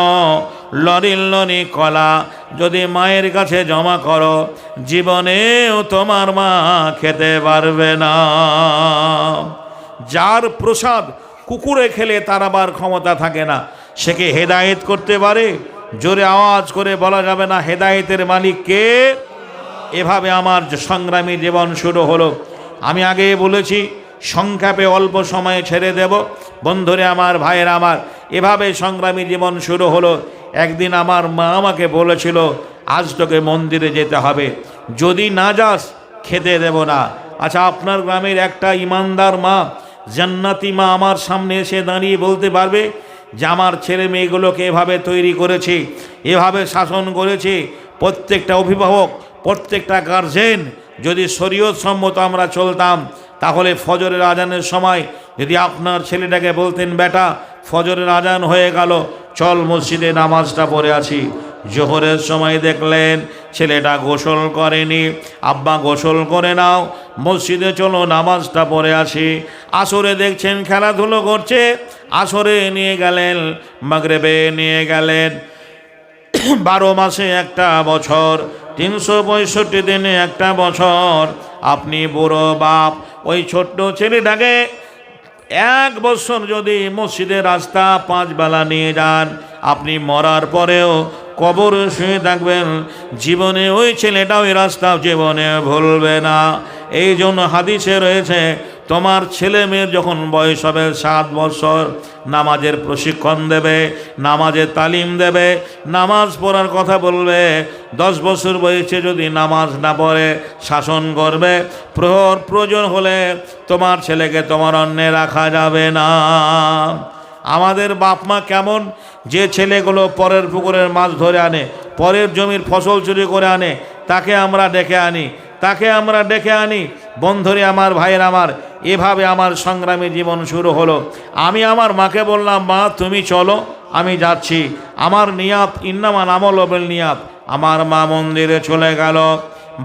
লরি কলা যদি মায়ের কাছে জমা করো, জীবনেও তোমার মা খেতে পারবে না। যার প্রসাদ কুকুরে খেলে তার আবার ক্ষমতা থাকে না, সে কি হেদায়েত করতে পারে? জোরে আওয়াজ করে বলা যাবে না হেদায়েতের মালিক কে? এভাবে আমার সংগ্রামী জীবন শুরু হলো। আমি আগে বলেছি সংক্ষেপে অল্প সময়ে ছেড়ে দেব। বন্ধুরে আমার, ভাইয়ের আমার, এভাবে সংগ্রামী জীবন শুরু হলো। একদিন আমার মা আমাকে বলেছিল, আজ তোকে মন্দিরে যেতে হবে, যদি না যাস খেতে দেব না। আচ্ছা, আপনার গ্রামের একটা ইমানদার মা, জান্নাতি মা আমার সামনে এসে দাঁড়িয়ে বলতে পারবে যে আমার ছেলে মেয়েগুলোকে এভাবে তৈরি করেছি, এভাবে শাসন করেছি? প্রত্যেকটা অভিভাবক, প্রত্যেকটা গার্জেন যদি শরীয়ত সম্মত আমরা চলতাম, তাহলে ফজরের আজানের সময় যদি আপনার ছেলেটাকে বলতেন, বেটা ফজরের আজান হয়ে গেল, চল মসজিদে নামাজটা পড়ে আছি। জোহরের সময় দেখলেন ছেলেটা গোসল করেনি, আব্বা গোসল করে নাও, মসজিদে চলো নামাজটা পড়ে আসি। আসরে দেখছেন খেলাধুলো করছে, আসরে নিয়ে গেলেন, মাগরিবে নিয়ে গেলেন। 12 মাসে একটা বছর, 365 দিনে একটা বছর। আপনি বুড়ো বাপ, ওই ছোট্ট ছেলেটাকে 1 বছর যদি মসজিদের রাস্তা 5 বেলা নিয়ে যান, আপনি মরার পরেও কবরে শুয়ে থাকবেন, জীবনে ওই ছেলেটা ওই রাস্তা জীবনে ভুলবে না। এই জন্য হাদিসে রয়েছে, তোমার ছেলে মেয়ের যখন বয়স হবে 7 বছর, নামাজের প্রশিক্ষণ দেবে, নামাজের তালিম দেবে, নামাজ পড়ার কথা বলবে। 10 বছর বয়সে যদি নামাজ না পড়ে শাসন করবে। প্রয়োজন হলে তোমার ছেলেকে তোমার অন্যে রাখা যাবে না। আমাদের বাপ মা কেমন, যে ছেলেগুলো পরের পুকুরের মাছ ধরে আনে, পরের জমির ফসল চুরি করে আনে, তাকে আমরা ডেকে আনি। বন্ধুরে আমার, ভাইয়ের আমার, এভাবে আমার সংগ্রামী জীবন শুরু হলো। আমি আমার মাকে বললাম, মা তুমি চলো, আমি যাচ্ছি, আমার নিয়াত ইন্নামান আমল বিল নিয়াত। আমার মা মন্দিরে চলে গেল,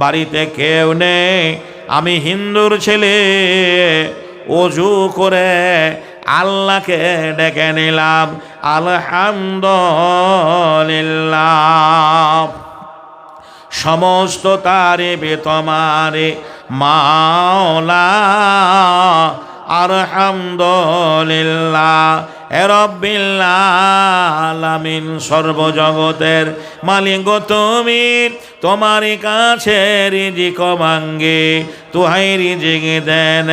বাড়িতে কেউ নেই, আমি হিন্দুর ছেলে, ওযু করে আল্লাহকে ডেকে নিলাম, আলহামদুলিল্লাহ, সমস্ত তারিফ তোমারে মাওলা, আলহামদুলিল্লাহ রাব্বিল আলামিন, সর্বজগতের মালিক তুমি, তোমারই কাছে রিজিক মাঙ্গে, তুহাই রিজিক দেন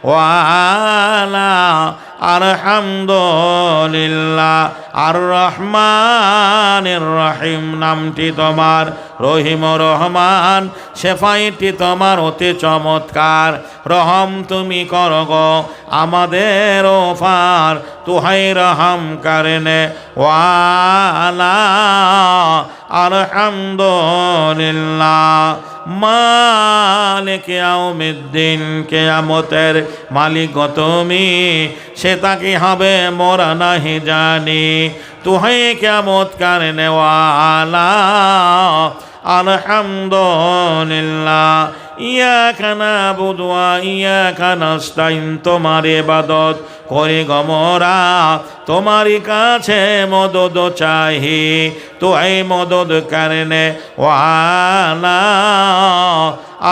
ওয়ালা, আলহামদুলিল্লাহ। আর রহমানির রহিম নামটি তোমার, রহিম রহমান শেফাইটি তোমার অতি চমৎকার। রহম তুমি করো গো আমাদের ওপার, তুহাই রহম কারনে ওয়ালা, আলহামদুলিল্লাহ। মালিক ইয়াউমিদ্দিন, কিয়ামতের মালিক তুমি, সে তাকে হবে মোরা নাহি জানি, তুহাই কিয়ামত কারনে ওয়ালা, আলহামদুলিল্লাহ। ইয়াকা নাবুদু ওয়া ইয়াকা নাস্তাইন, তোমার ইবাদত করি গো মোরা, তোমারই কাছে মদদ চাহি, তো এই মদদ কারনে ওয়ালা,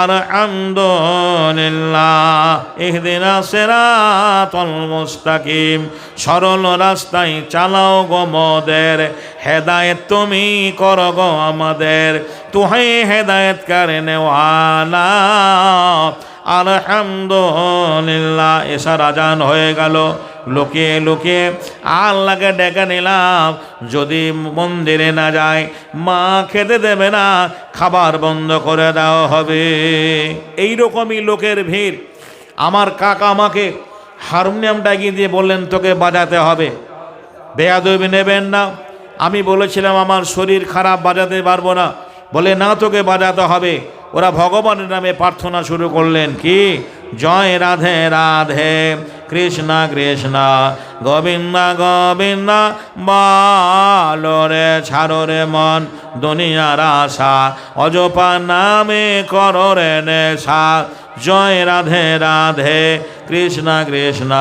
আলহামদুলিল্লাহ। ইহদিনা সিরাতাল মুস্তাকিম, সরল রাস্তায় চালাও গো মোদের, হেদায়েত তুমি করো গো আমাদের, তুহাই হেদায়েত কারনে ওয়ালা, আলহামদুলিল্লাহ। এশার আজান হয়ে গেল, লুকিয়ে লুকিয়ে আল্লাহকে ডেকে নিলাম, যদি মন্দিরে না যায় মা খেতে দেবে না, খাবার বন্ধ করে দেওয়া হবে। এইরকমই লোকের ভিড়। আমার কাকা আমাকে হারমোনিয়ামটা গিয়ে দিয়ে বললেন, তোকে বাজাতে হবে, বেয়াদবি নেবেন না। আমি বলেছিলাম আমার শরীর খারাপ, বাজাতে পারবো না। বলে না, তোকে বাজাতে হবে। ওরা ভগবানের নামে প্রার্থনা শুরু করলেন, কি জয় রাধে রাধে, কৃষ্ণ কৃষ্ণ গোবিন্দ গোবিন্দ, বলো রে ছাড়ো রে মন দুনিয়ার আশা, অজপা নামে করো রে নেশা, জয় রাধে রাধে, কৃষ্ণ কৃষ্ণ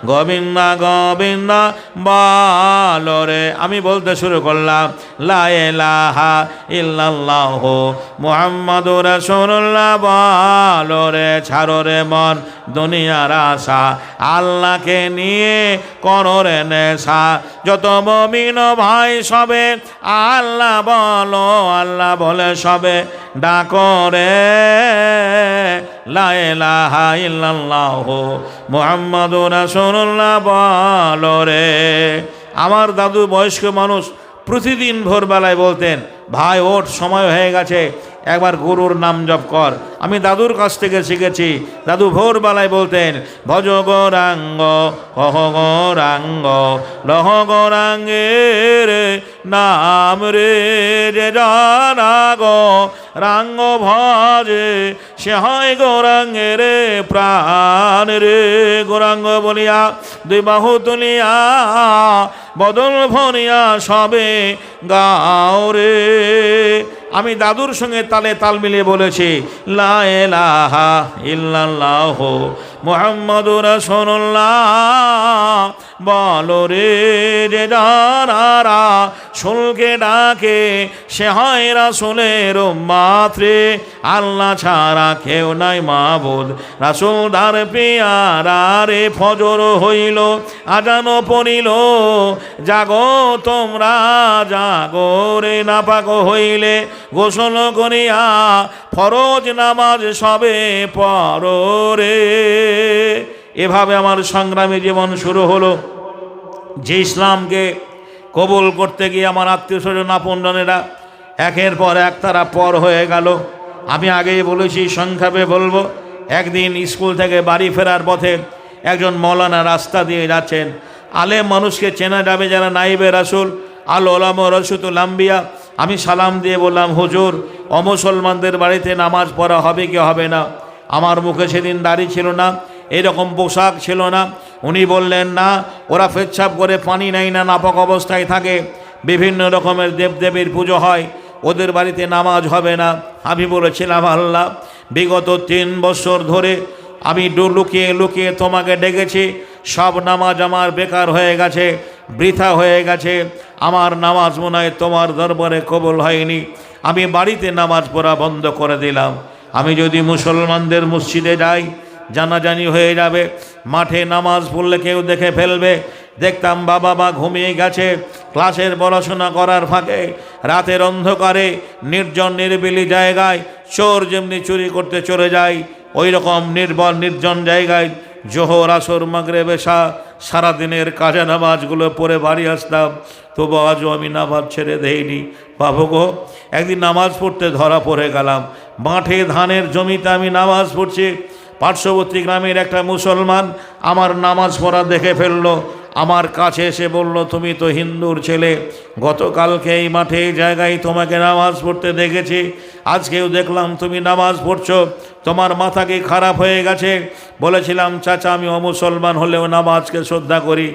গোবিন্দ গোবিন্দ, বলো রে। আমি বলতে শুরু করলাম, লা ইলাহা ইল্লাল্লাহু মুহাম্মাদুর রাসূলুল্লাহ, বলো রে ছাড়ো রে মন দুনিয়ার আশা, আল্লাহকে নিয়ে কররে নেশা। যত মুমিন ভাই সবে আল্লাহ বলো, আল্লাহ বলে সবে ডাকরে লা ইলাহা ইল্লাল্লাহু মুহাম্মাদুর রাসূলুল্লাহ বলো রে। আমার দাদু বয়স্ক মানুষ প্রতিদিন ভোরবেলায় বলতেন, ভাই ওঠ, সময় হয়ে গেছে, একবার গুরুর নাম জপ কর। আমি দাদুর কাছ থেকে শিখেছি। দাদু ভোরবেলায় বলতেন, ভজ গৌরাঙ্গ কহ গৌরাঙ্গ লহ গৌরাঙ্গের নাম রে, যে জানা গো রাঙ্গ ভজে সে হয় গৌরাঙ্গের প্রাণ রে। গৌরাঙ্গ বলিয়া দুই বাহু তুলিয়া বদল ভরিয়া সবে গাও রে। আমি দাদুর সঙ্গে তালে তাল মিলিয়ে বলেছি, লা ইলাহা ইল্লাল্লাহু মুহাম্মাদুর রাসূলুল্লাহ বলো রে। যে যারা শুনকে ডাকে সে হয় রাসূলের উম্মত রে। আল্লাহ ছাড়া কেউ নাই মাবুদ, রাসূল দার পেয়ারা রে। ফজর হইল, আজান পড়িল, জাগো তোমরা জাগো রে। নাপাক হইলে গোসল করিয়া ফরজ নামাজ সবে পড়ো রে। এভাবে আমার সংগ্রামী জীবন শুরু হলো। যে ইসলামকে কবুল করতে গিয়ে আমার আত্মীয় স্বজন আপনজনেরা একের পর এক তারা পর হয়ে গেল। আমি আগেই বলেছি, সংক্ষেপে বলবো। একদিন স্কুল থেকে বাড়ি ফেরার পথে একজন মৌলানা রাস্তা দিয়ে যাচ্ছেন। আলেম মানুষকে চেনা যাবে যারা নাইবে রাসূল, আল ওলামা রসুতুল আম্বিয়া। আমি সালাম দিয়ে বললাম, হুজুর অমুসলমানদের বাড়িতে নামাজ পড়া হবে কি হবে না? আমার মুখে সেদিন দাড়ি ছিল না, এরকম পোশাক ছিল না। উনি বললেন, না, ওরা পেচ্ছাপ করে পানি নেয় না, নাপাক অবস্থায় থাকে, বিভিন্ন রকমের দেবদেবীর পুজো হয়, ওদের বাড়িতে নামাজ হবে না। আমি বলেছিলাম, আল্লাহ, বিগত 3 বছর ধরে আমি লুকিয়ে লুকিয়ে তোমাকে ডেকেছি, সব নামাজ আমার বেকার হয়ে গেছে, বৃথা হয়ে গেছে। আমার নামাজ মনে হয় তোমার দরবারে কবুল হয়নি। আমি বাড়িতে নামাজ পড়া বন্ধ করে দিলাম। আমি যদি মুসলমানদের মসজিদে যাই, জানাজানি হয়ে যাবে, মাঠে নামাজ পড়লে কেউ দেখে ফেলবে। দেখতাম বাবা মা ঘুমিয়ে গেছে, ক্লাসের পড়াশোনা করার ফাঁকে রাতের অন্ধকারে নির্জন নিরিবিলি জায়গায় চোর যেমনি চুরি করতে চলে যায়, ওই রকম নির্বল নির্জন জায়গায় জোহর আসর মাগরিব এশা সারাদিনের কাজা নামাজগুলো পড়ে বাড়ি আসতাম। তবু আজও আমি নামাজ ছেড়ে দেইনি। বাবু গো, একদিন নামাজ পড়তে ধরা পড়ে গেলাম। মাঠে ধানের জমিতে আমি নামাজ পড়ছি। পার্শ্ববর্তী গ্রামের একটা মুসলমান আমার নামাজ পড়া দেখে ফেললো। আমার কাছে এসে বলল, তুমি তো হিন্দুর ছেলে, গতকালকে এই মাঠে এই জায়গায় তোমাকে নামাজ পড়তে দেখেছি, আজকেও দেখলাম তুমি নামাজ পড়ছো, তোমার মাথা কি খারাপ হয়ে গেছে? বলেছিলাম, চাচা, আমি অমুসলমান হলেও নামাজকে শ্রদ্ধা করি,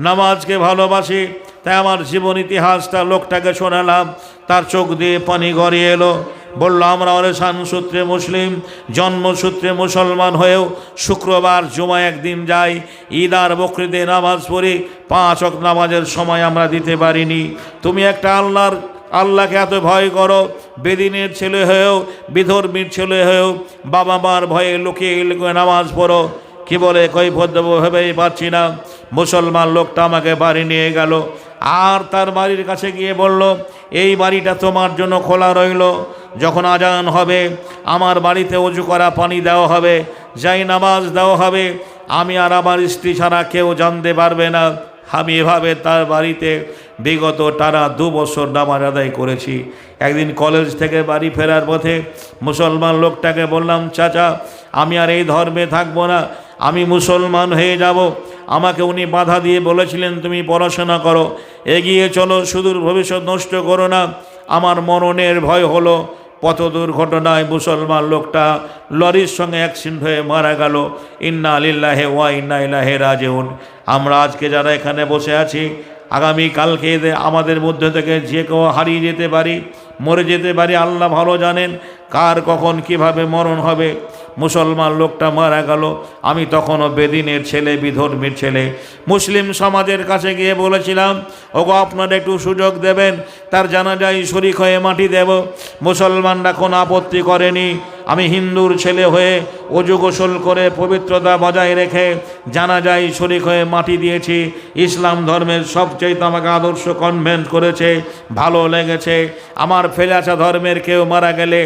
নামাজকে ভালোবাসি। তাই আমার জীবন ইতিহাসটা লোকটাকে শোনালাম। তার চোখ দিয়ে পানি গড়িয়ে এলো। বলল, আমরা অরেশান সূত্রে মুসলিম, জন্মসূত্রে মুসলমান হয়েও শুক্রবার জুমায় একদিন যাই, ঈদ আর বকরিদে নামাজ পড়ি, 5 ওয়াক্ত নামাজের সময় আমরা দিতে পারিনি। তুমি একটা আল্লাহকে এত ভয় করো, বেদিনের ছেলে হয়েও, বিধর্মীর ছেলে হয়েও বাবা মার ভয়ে লুকিয়ে লুকিয়ে নামাজ পড়ো। কি বলে কৈফিয়ত দেব ভেবেই পাচ্ছি না। মুসলমান লোকটা আমাকে বাড়ি নিয়ে গেল, আর তার বাড়ির কাছে গিয়ে বলল, এই বাড়িটা তোমার জন্য খোলা রইল, যখন আজান হবে আমার বাড়িতে অজু করা পানি দেওয়া হবে, যাই নামাজ দেওয়া হবে, আমি আর আমার স্ত্রী ছাড়া কেউ জানতে পারবে না। আমি এভাবে তার বাড়িতে বিগত টানা 2 বছর নামাজ আদায় করেছি। একদিন কলেজ থেকে বাড়ি ফেরার পথে মুসলমান লোকটাকে বললাম, চাচা, আমি আর এই ধর্মে থাকবো না, আমি মুসলমান হয়ে যাব। আমাকে উনি বাধা দিয়ে বলেছিলেন, তুমি পড়াশোনা করো, এগিয়ে চলো, সুদূর ভবিষ্যৎ নষ্ট করো না। আমার মরণের ভয় হলো। পথ দুর্ঘটনায় মুসলমান লোকটা লরির সঙ্গে অ্যাক্সিডেন্ট হয়ে মারা গেল। ইন্না লিল্লাহি ওয়া ইন্না ইলাইহি রাজিউন। আমরা আজকে যারা এখানে বসে আছি, আগামী কালকে আমাদের মধ্যে থেকে যে কেউ হারিয়ে যেতে পারি, মরে যেতে পারি। আল্লাহ ভালো জানেন কার কখন কিভাবে মরণ হবে। মুসলমান লোকটা মারা গেল। আমি তখনও বেদিনের ছেলে, বিধর্মীর ছেলে। মুসলিম সমাজের কাছে গিয়ে বলেছিলাম, ওগো, আপনারা একটু সুযোগ দেবেন, তার জানাজায় শরীক হয়ে মাটি দেব। মুসলমানরা কোনো আপত্তি করেনি। আমি হিন্দুর ছেলে হয়ে অজু গোসল করে পবিত্রতা বজায় রেখে জানাজায় শরীক হয়ে মাটি দিয়েছি। ইসলাম ধর্মের সবচেয়ে আমাকে আদর্শ কনভেন্ট করেছে, ভালো লেগেছে। আমার ফেলে আসা ধর্মের কেউ মারা গেলে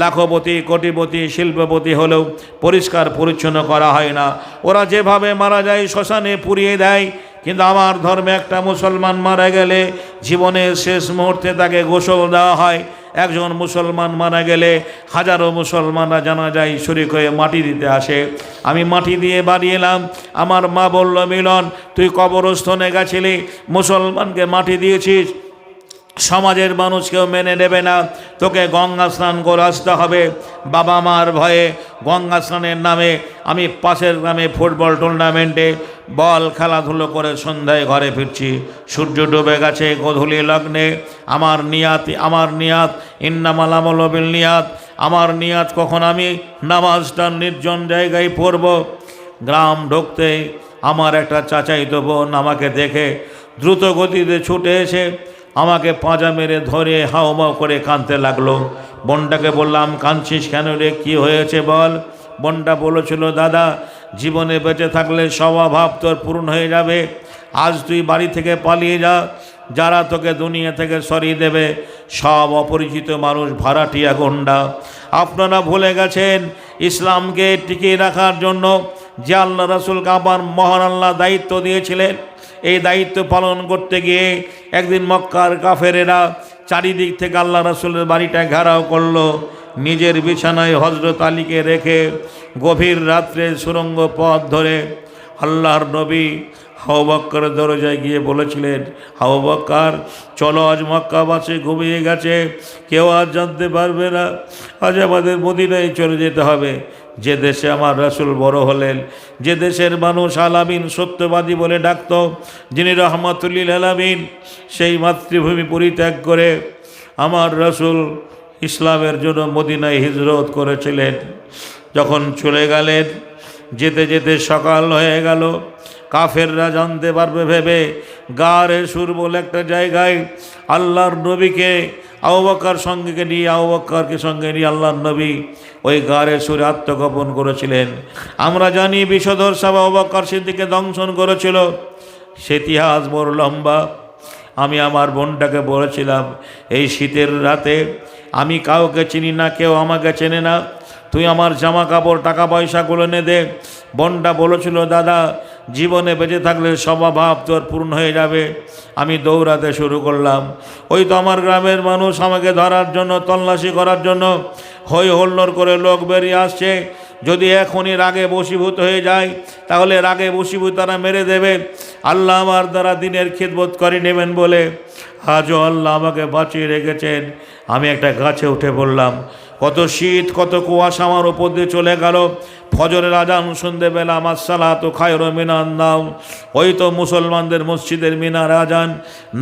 লাখপতি কোটিপতি শিল্পপতি হলেও পরিষ্কার পরিচ্ছন্ন করা হয় না। ওরা যেভাবে মারা যায় শ্মশানে পুড়িয়ে দেয়, কিন্তু আমার ধর্মে একটা মুসলমান মারা গেলে জীবনের শেষ মুহূর্তে তাকে গোসল দেওয়া হয়। একজন মুসলমান মারা গেলে হাজারো মুসলমানরা জানাজায় শরীক হয়ে মাটি দিতে আসে। আমি মাটি দিয়ে বাড়ি এলাম। আমার মা বলল, মিলন তুই কবরস্থানে গেছিলি, মুসলমানকে মাটি দিয়েছিস, সমাজের মানুষ কেউ মেনে নেবে না, তোকে গঙ্গা স্নান করে আসতে হবে। বাবা মার ভয়ে গঙ্গা স্নানের নামে আমি পাশের গ্রামে ফুটবল টুর্নামেন্টে বল খেলাধুলো করে সন্ধ্যায় ঘরে ফিরছি। সূর্য ডুবে গেছে গোধূলি লগ্নে। আমার নিয়াত ইন্নামাল আমালু বিল নিয়াত। আমার নিয়াত কখন আমি নামাজটা নির্জন জায়গায় পড়ব। গ্রাম ঢুকতে আমার একটা চাচাইতো বোন আমাকে দেখে দ্রুত গতিতে ছুটে এসে আমাকে পাঁজা মেরে ধরে হাওমাও করে কাঁদতে লাগলো। বোনটাকে বললাম, কাঁদছিস কেন রে, কি হয়েছে বল। বোনটা বলেছিল, দাদা জীবনে বেঁচে থাকলে স্বভাব তোর পূরণ হয়ে যাবে। আজ তুই বাড়ি থেকে পালিয়ে যা, যারা তোকে দুনিয়া থেকে সরিয়ে দেবে সব অপরিচিত মানুষ, ভাড়াটিয়া গুন্ডা। আপনারা ভুলে গেছেন ইসলামকে টিকিয়ে রাখার জন্য যে আল্লাহ রাসূলকে আমার মহান আল্লাহ দায়িত্ব দিয়েছিলেন। এই দায়িত্ব পালন করতে গিয়ে একদিন মক্কার কাফেরেরা চারিদিক থেকে আল্লাহ রাসূলের বাড়িটা ঘেরাও করলো। নিজের বিছানায় হযরত আলীকে রেখে গভীর রাত্রে সুরঙ্গ পথ ধরে আল্লাহর নবী আবু বকরের দরজায় গিয়ে বলেছিলেন, আবু বকর চলো, আজ মক্কাবাসী ঘুমিয়ে গেছে, কেউ আজ জানতে পারবে না, আজ আমাদের মদিনায় চলে যেতে হবে। যে দেশে আমার রাসূল বড় হলেন, যে দেশের মানুষ আলামিন সত্যবাদী বলে ডাকত, যিনি রহমাতুল্লিল আলামিন, সেই মাতৃভূমি পরিত্যাগ করে আমার রাসূল ইসলামের জন্য মদিনায় হিজরত করেছিলেন। যখন চলে গেলেন, যেতে যেতে সকাল হয়ে গেল। কাফেররা জানতে পারবে ভেবে গারে সুর বলে একটা জায়গায় আল্লাহর নবীকে আবু বকর আবু বকরকে সঙ্গে নিয়ে আল্লাহর নবী ওই গারে সুরে আত্মগোপন করেছিলেন। আমরা জানি বিষধর সাহেব আবু বকর সিদ্দিককে দংশন করেছিল। সে ইতিহাস বড় লম্বা। আমি আমার বোনটাকে বলেছিলাম, এই শীতের রাতে আমি কাউকে চিনি না, কেউ আমাকে চেনে না, তুই আমার জামা কাপড় টাকা পয়সাগুলো এনে দে। বোনটা বলেছিল, দাদা জীবনে বেঁচে থাকলে স্বভাব তোর পূর্ণ হয়ে যাবে। আমি দৌড়াতে শুরু করলাম। ওই তো আমার গ্রামের মানুষ আমাকে ধরার জন্য, তল্লাশি করার জন্য হই হল্লোড় করে লোক বেরিয়ে আসছে। যদি এখনই রাগে বশীভূত হয়ে যায় তাহলে রাগে বশীভূত তারা মেরে দেবে। আল্লাহ আমার দ্বারা দিনের খিদমত করে নেবেন বলে আজও আল্লাহ আমাকে বাঁচিয়ে রেখেছেন। আমি একটা গাছে উঠে পড়লাম। কত শীত, কত কুয়াশা আমার উপর দিয়ে চলে গেল। ফজরের আজান শুনতে পেলাম, আসসালাতু খায়রুম মিনান নাওম। ওই তো মুসলমানদের মসজিদের মিনারে আজান,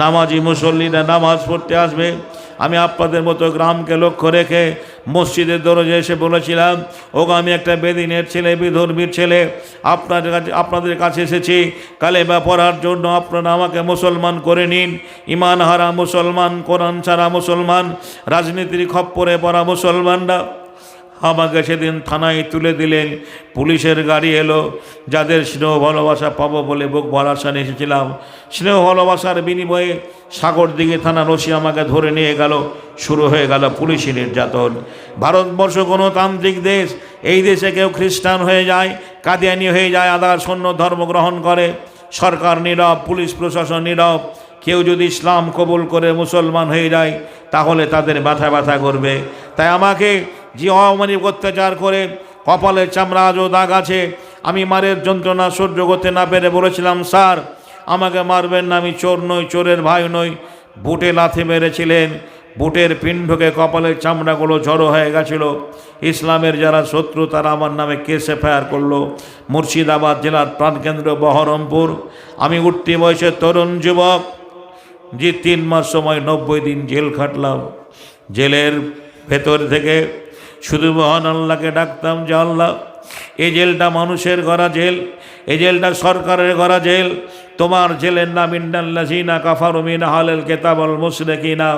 নামাজি মুসল্লিরা নামাজ পড়তে আসবে। আমি আপনাদের মতো গ্রামকে লক্ষ্য রেখে মসজিদের দরজায় এসে বলেছিলাম, ওগো আমি একটা বেদিনের ছেলে, বিধর্মীর ছেলে, আপনাদের কাছে এসেছি কালেমা পড়ার জন্য। আপনারা আমাকে মুসলমান করে নিন। ইমান হারা মুসলমান, কোরআন ছাড়া মুসলমান, রাজনীতির খপ্পরে পড়া মুসলমানরা আমাকে সেদিন থানায় তুলে দিলেন। পুলিশের গাড়ি এলো। যাদের স্নেহ ভালোবাসা পাবো বলে বুক ভরাসা এসেছিলাম, স্নেহ ভালোবাসার বিনিময়ে সাগরদিঘি থানার ওসি আমাকে ধরে নিয়ে গেল। শুরু হয়ে গেল পুলিশি নির্যাতন। ভারতবর্ষ গণতান্ত্রিক দেশ। এই দেশে কেউ খ্রিস্টান হয়ে যায়, কাদিয়ানি হয়ে যায়, আদার শূন্য ধর্ম গ্রহণ করে, সরকার নীরব, পুলিশ প্রশাসন নীরব। কেউ যদি ইসলাম কবুল করে মুসলমান হয়ে যায় তাহলে তাদের ব্যথা ব্যথা করবে। তাই আমাকে যে অমানবিক অত্যাচার করে কপালের চামড়া আজও দাগ আছে। আমি মারের যন্ত্রণা সহ্য করতে না পেরে বলেছিলাম, স্যার আমাকে মারবেন না, আমি চোর নই, চোরের ভাই নই। বুটে লাথি মেরেছিলেন, বুটের পিণ্ডকে কপালের চামড়াগুলো জড়ো হয়ে গেছিল। ইসলামের যারা শত্রু তারা আমার নামে কেস এফআইআর করলো। মুর্শিদাবাদ জেলার প্রাণকেন্দ্র বহরমপুর। আমি উঠতি বয়সের তরুণ যুবক, যে 3 মাস সময় 90 দিন জেল খাটলাম। জেলের ভেতর থেকে শুধু মহান আল্লাহকে ডাকতাম, যে আল্লাহ এই জেলটা মানুষের গড়া জেল, এই জেলটা সরকারের গড়া জেল, তোমার জেলের নাম ইন্নাল্লাযীনা কাফারু মিন আহলিল কিতাব ওয়াল মুশরিকিনা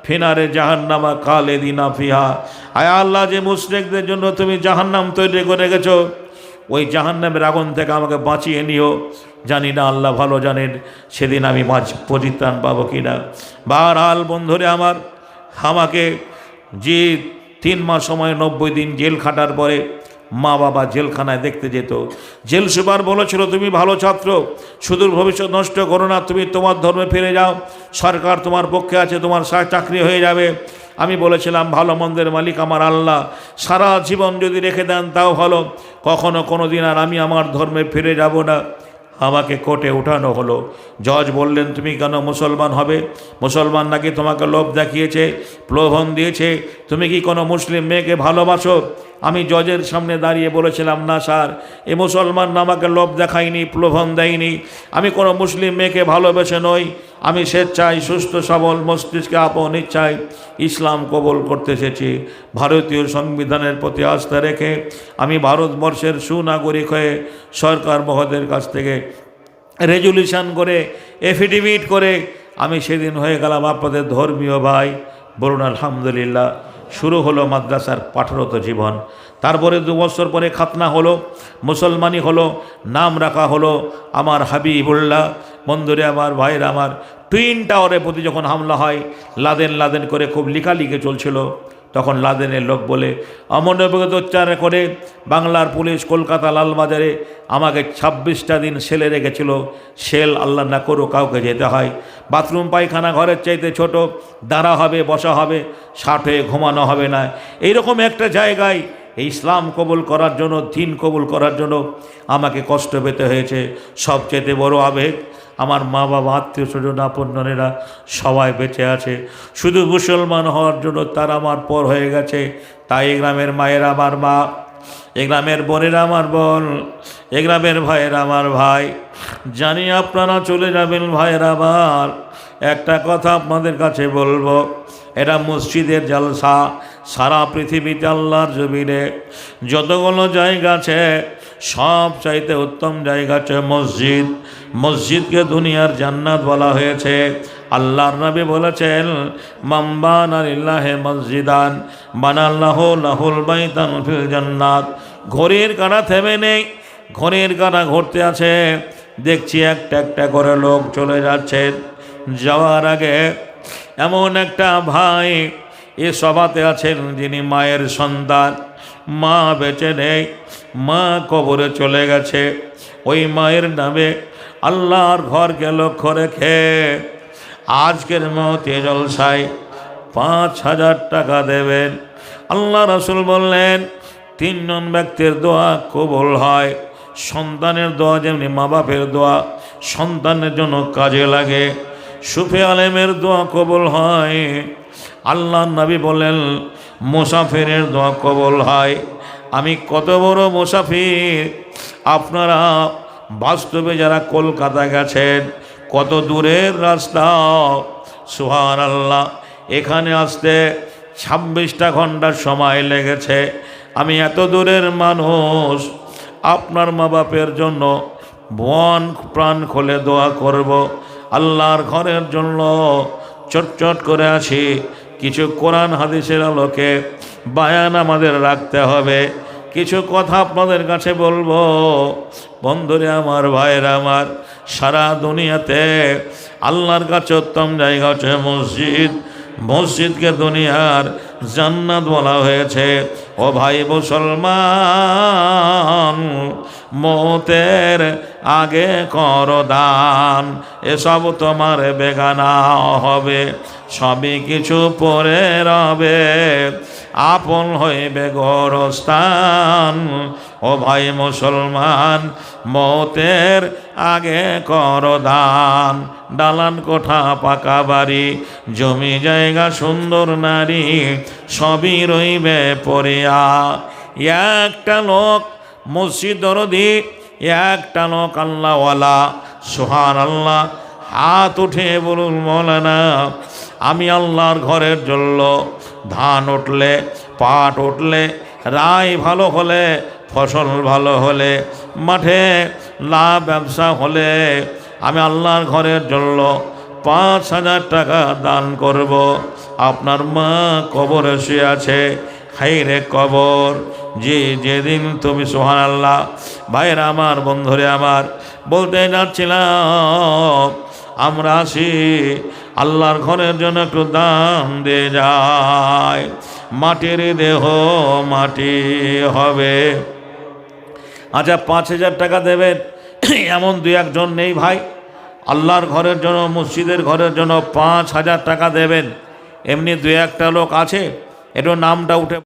ফিনারে জাহান্নামা খালিদিনা ফিহা। আয় আল্লাহ, যে মুশরিকদের জন্য তুমি জাহান্নাম তৈরি করে গেছো, ওই জাহান্নামের আগুন থেকে আমাকে বাঁচিয়ে নিও। জানি না, আল্লাহ ভালো জানেন সেদিন আমি পরিত্রাণ পাবো কিনা। বারহাল বন্ধুরে আমার, আমাকে যে 3 মাস সময় 90 দিন জেল খাটার পরে মা বাবা জেলখানায় দেখতে যেত। জেল সুপার বলেছিল, তুমি ভালো ছাত্র, সুদূর ভবিষ্যৎ নষ্ট করো না, তুমি তোমার ধর্মে ফিরে যাও, সরকার তোমার পক্ষে আছে, তোমার চাকরি হয়ে যাবে। আমি বলেছিলাম, ভালো মন্দের মালিক আমার আল্লাহ, সারা জীবন যদি রেখে দেন তাও ভালো, কখনো কোনো দিন আর আমি আমার ধর্মে ফিরে যাব না। আমাকে কোর্টে উঠানো হলো। জজ বললেন, তুমি কেন মুসলমান হবে? মুসলমান নাকি তোমাকে লোভ দেখিয়েছে, প্রলোভন দিয়েছে? তুমি কি কোনো মুসলিম মেয়েকে ভালোবাসো? আমি জজের সামনে দাঁড়িয়ে বলেছিলাম, না স্যার, এ মুসলমান আমাকে লোভ দেখায়নি, প্রলোভন দেয়নি। আমি কোনো মুসলিম মেয়েকে ভালোবেসে নই, আমি স্বেচ্ছায় সুস্থ সবল মস্তিষ্কে আপন ইচ্ছায় ইসলাম কবুল করতে এসেছি। ভারতীয় সংবিধানের প্রতি আস্থা রেখে আমি ভারতবর্ষের সুনাগরিক হয়ে সরকার মহোদয়ের কাছ থেকে রেজুলিউশন করে, এফিডেভিট করে আমি সেদিন হয়ে গেলাম আপনাদের ধর্মীয় ভাই। বলুন আলহামদুলিল্লাহ। শুরু হলো মাদ্রাসার পাঠরত জীবন। তারপরে 2 বছর পরে খাতনা হলো, মুসলমানি হলো, নাম রাখা হলো আমার হাবিবুল্লাহ। বন্ধুরে আমার, ভাইরা আমার, টুইন টাওয়ারের প্রতি যখন হামলা হয়, লাদেন করে খুব লিখালিখি চলছিল, তখন লাদেনের লোক বলে অমনোবিগতোচ্চার করে বাংলার পুলিশ কলকাতা লালবাজারে আমাকে 26টা দিন সেলে রেখেছিল। সেল আল্লাহ না করো কাউকে যেতে হয়। বাথরুম পায়খানা ঘরের চাইতে ছোট, দাঁড়া হবে, বসা হবে, 60 ঘুমানো হবে না। এইরকম একটা জায়গায় এই ইসলাম কবুল করার জন্য, দিন কবুল করার জন্য আমাকে কষ্ট পেতে হয়েছে। সবচেয়ে বড় আবেগ, আমার মা বাবা, আত্মীয় স্বজন, আপনজনেরা সবাই বেঁচে আছে। শুধু মুসলমান হওয়ার জন্য তারা আমার পর হয়ে গেছে। তাই এই গ্রামের মায়েরা আমার মা, এই গ্রামের বোনেরা আমার বোন, এই গ্রামের ভাইয়েরা আমার ভাই। জানি আপনারা চলে যাবেন ভাইয়েরা আমার, একটা কথা আপনাদের কাছে বলবো, এটা মসজিদের জলসা। সারা পৃথিবীতে আল্লাহর জমিনে যতগুলো জায়গা আছে, সব চাইতে উত্তম জায়গা হচ্ছে মসজিদ। মসজিদকে দুনিয়ার জান্নাত বলা হয়েছে। আল্লাহর নবী বলেছেন, মান বানা লিল্লাহি মসজিদান বানাল্লাহু লাহুল বাইতান ফিল জান্নাত। ঘড়ির কাঁটা থেমে নেই, ঘড়ির কাঁটা ঘুরতে আছে। দেখছি একটা একটা করে লোক চলে যাচ্ছে। যাওয়ার আগে এমন একটা ভাই এ সভাতে আছেন যিনি মায়ের সন্তান, মা বেঁচে নেই, মা কবরে চলে গেছে। ওই মায়ের নামে আল্লাহর ঘরকে লক্ষ্য রেখে আজকের মতে জলসায় 5,000 টাকা দেবেন। আল্লাহ রাসূল বললেন, 3 জন ব্যক্তির দোয়া কবুল হয়। সন্তানের দোয়া যেমনি মা বাপের দোয়া সন্তানের জন্য কাজে লাগে, সুফি আলেমের দোয়া কবুল হয়। আল্লাহ নবী বলেন, মুসাফিরের দোয়া কবুল হয়। আমি কত বড় মুসাফির! আপনারা বাস্তবে যারা কলকাতা গেছেন, কত দূরের রাস্তা, সুবহানাল্লাহ, এখানে আসতে 26টা ঘন্টার সময় লেগেছে। আমি এত দূরের মানুষ, আপনার মা বাপের জন্য মন প্রাণ খুলে দোয়া করব। আল্লাহর ঘরের জন্য চটচট করে আসি। কিছু কোরআন হাদিসের আলোকে বায়ান আমাদের রাখতে হবে। কিছু কথা আপনাদের কাছে বলবো। বন্ধুরে আমার, ভাইয়েরা আমার, সারা দুনিয়াতে আল্লাহর কাছে উত্তম জায়গা হচ্ছে মসজিদ। মসজিদকে দুনিয়ার জান্নাত বলা হয়েছে। ও ভাই মুসলমান, মৌতের আগে কর দান, এসব তোমার বেগানা হবে, সবই কিছু পরে রবে, আপন হইবে গোরস্থান। ও ভাই মুসলমান, মৌতের আগে কর দান, দালান কোঠা পাকা বাড়ি, জমি জায়গা সুন্দর নারী, সবই রইবে পড়িয়া। একটা লোক মসজিদ দরদি, একটা লোক আল্লাহওয়ালা, সুবহানাল্লাহ। হাত উঠে বলুন, মৌলানা, আমি আল্লাহর ঘরের জন্য ধান উঠলে, পাট উঠলে, রায় ভালো হলে, ফসল ভালো হলে, মাঠে লাভ ব্যবসা হলে আমি আল্লাহর ঘরের জন্য 5,000 টাকা দান করব। আপনার মা কবরে শুয়ে আছে, খাইরে কবর, যেদিন তুমি সুবহানাল্লাহ। ভাইরা আমার, বন্ধুরে আমার, বলতে যাচ্ছিলাম আমরা আসি আল্লাহর ঘরের জন্য একটু দান দিয়ে যায়। মাটির দেহ মাটি হবে। আচ্ছা, 5,000 টাকা দেবেন এমন 2-1 নেই ভাই? আল্লাহর ঘরের জন্য, মসজিদের ঘরের জন্য 5,000 টাকা দেবেন এমনি 2-1টা লোক আছে? একটু নামটা উঠে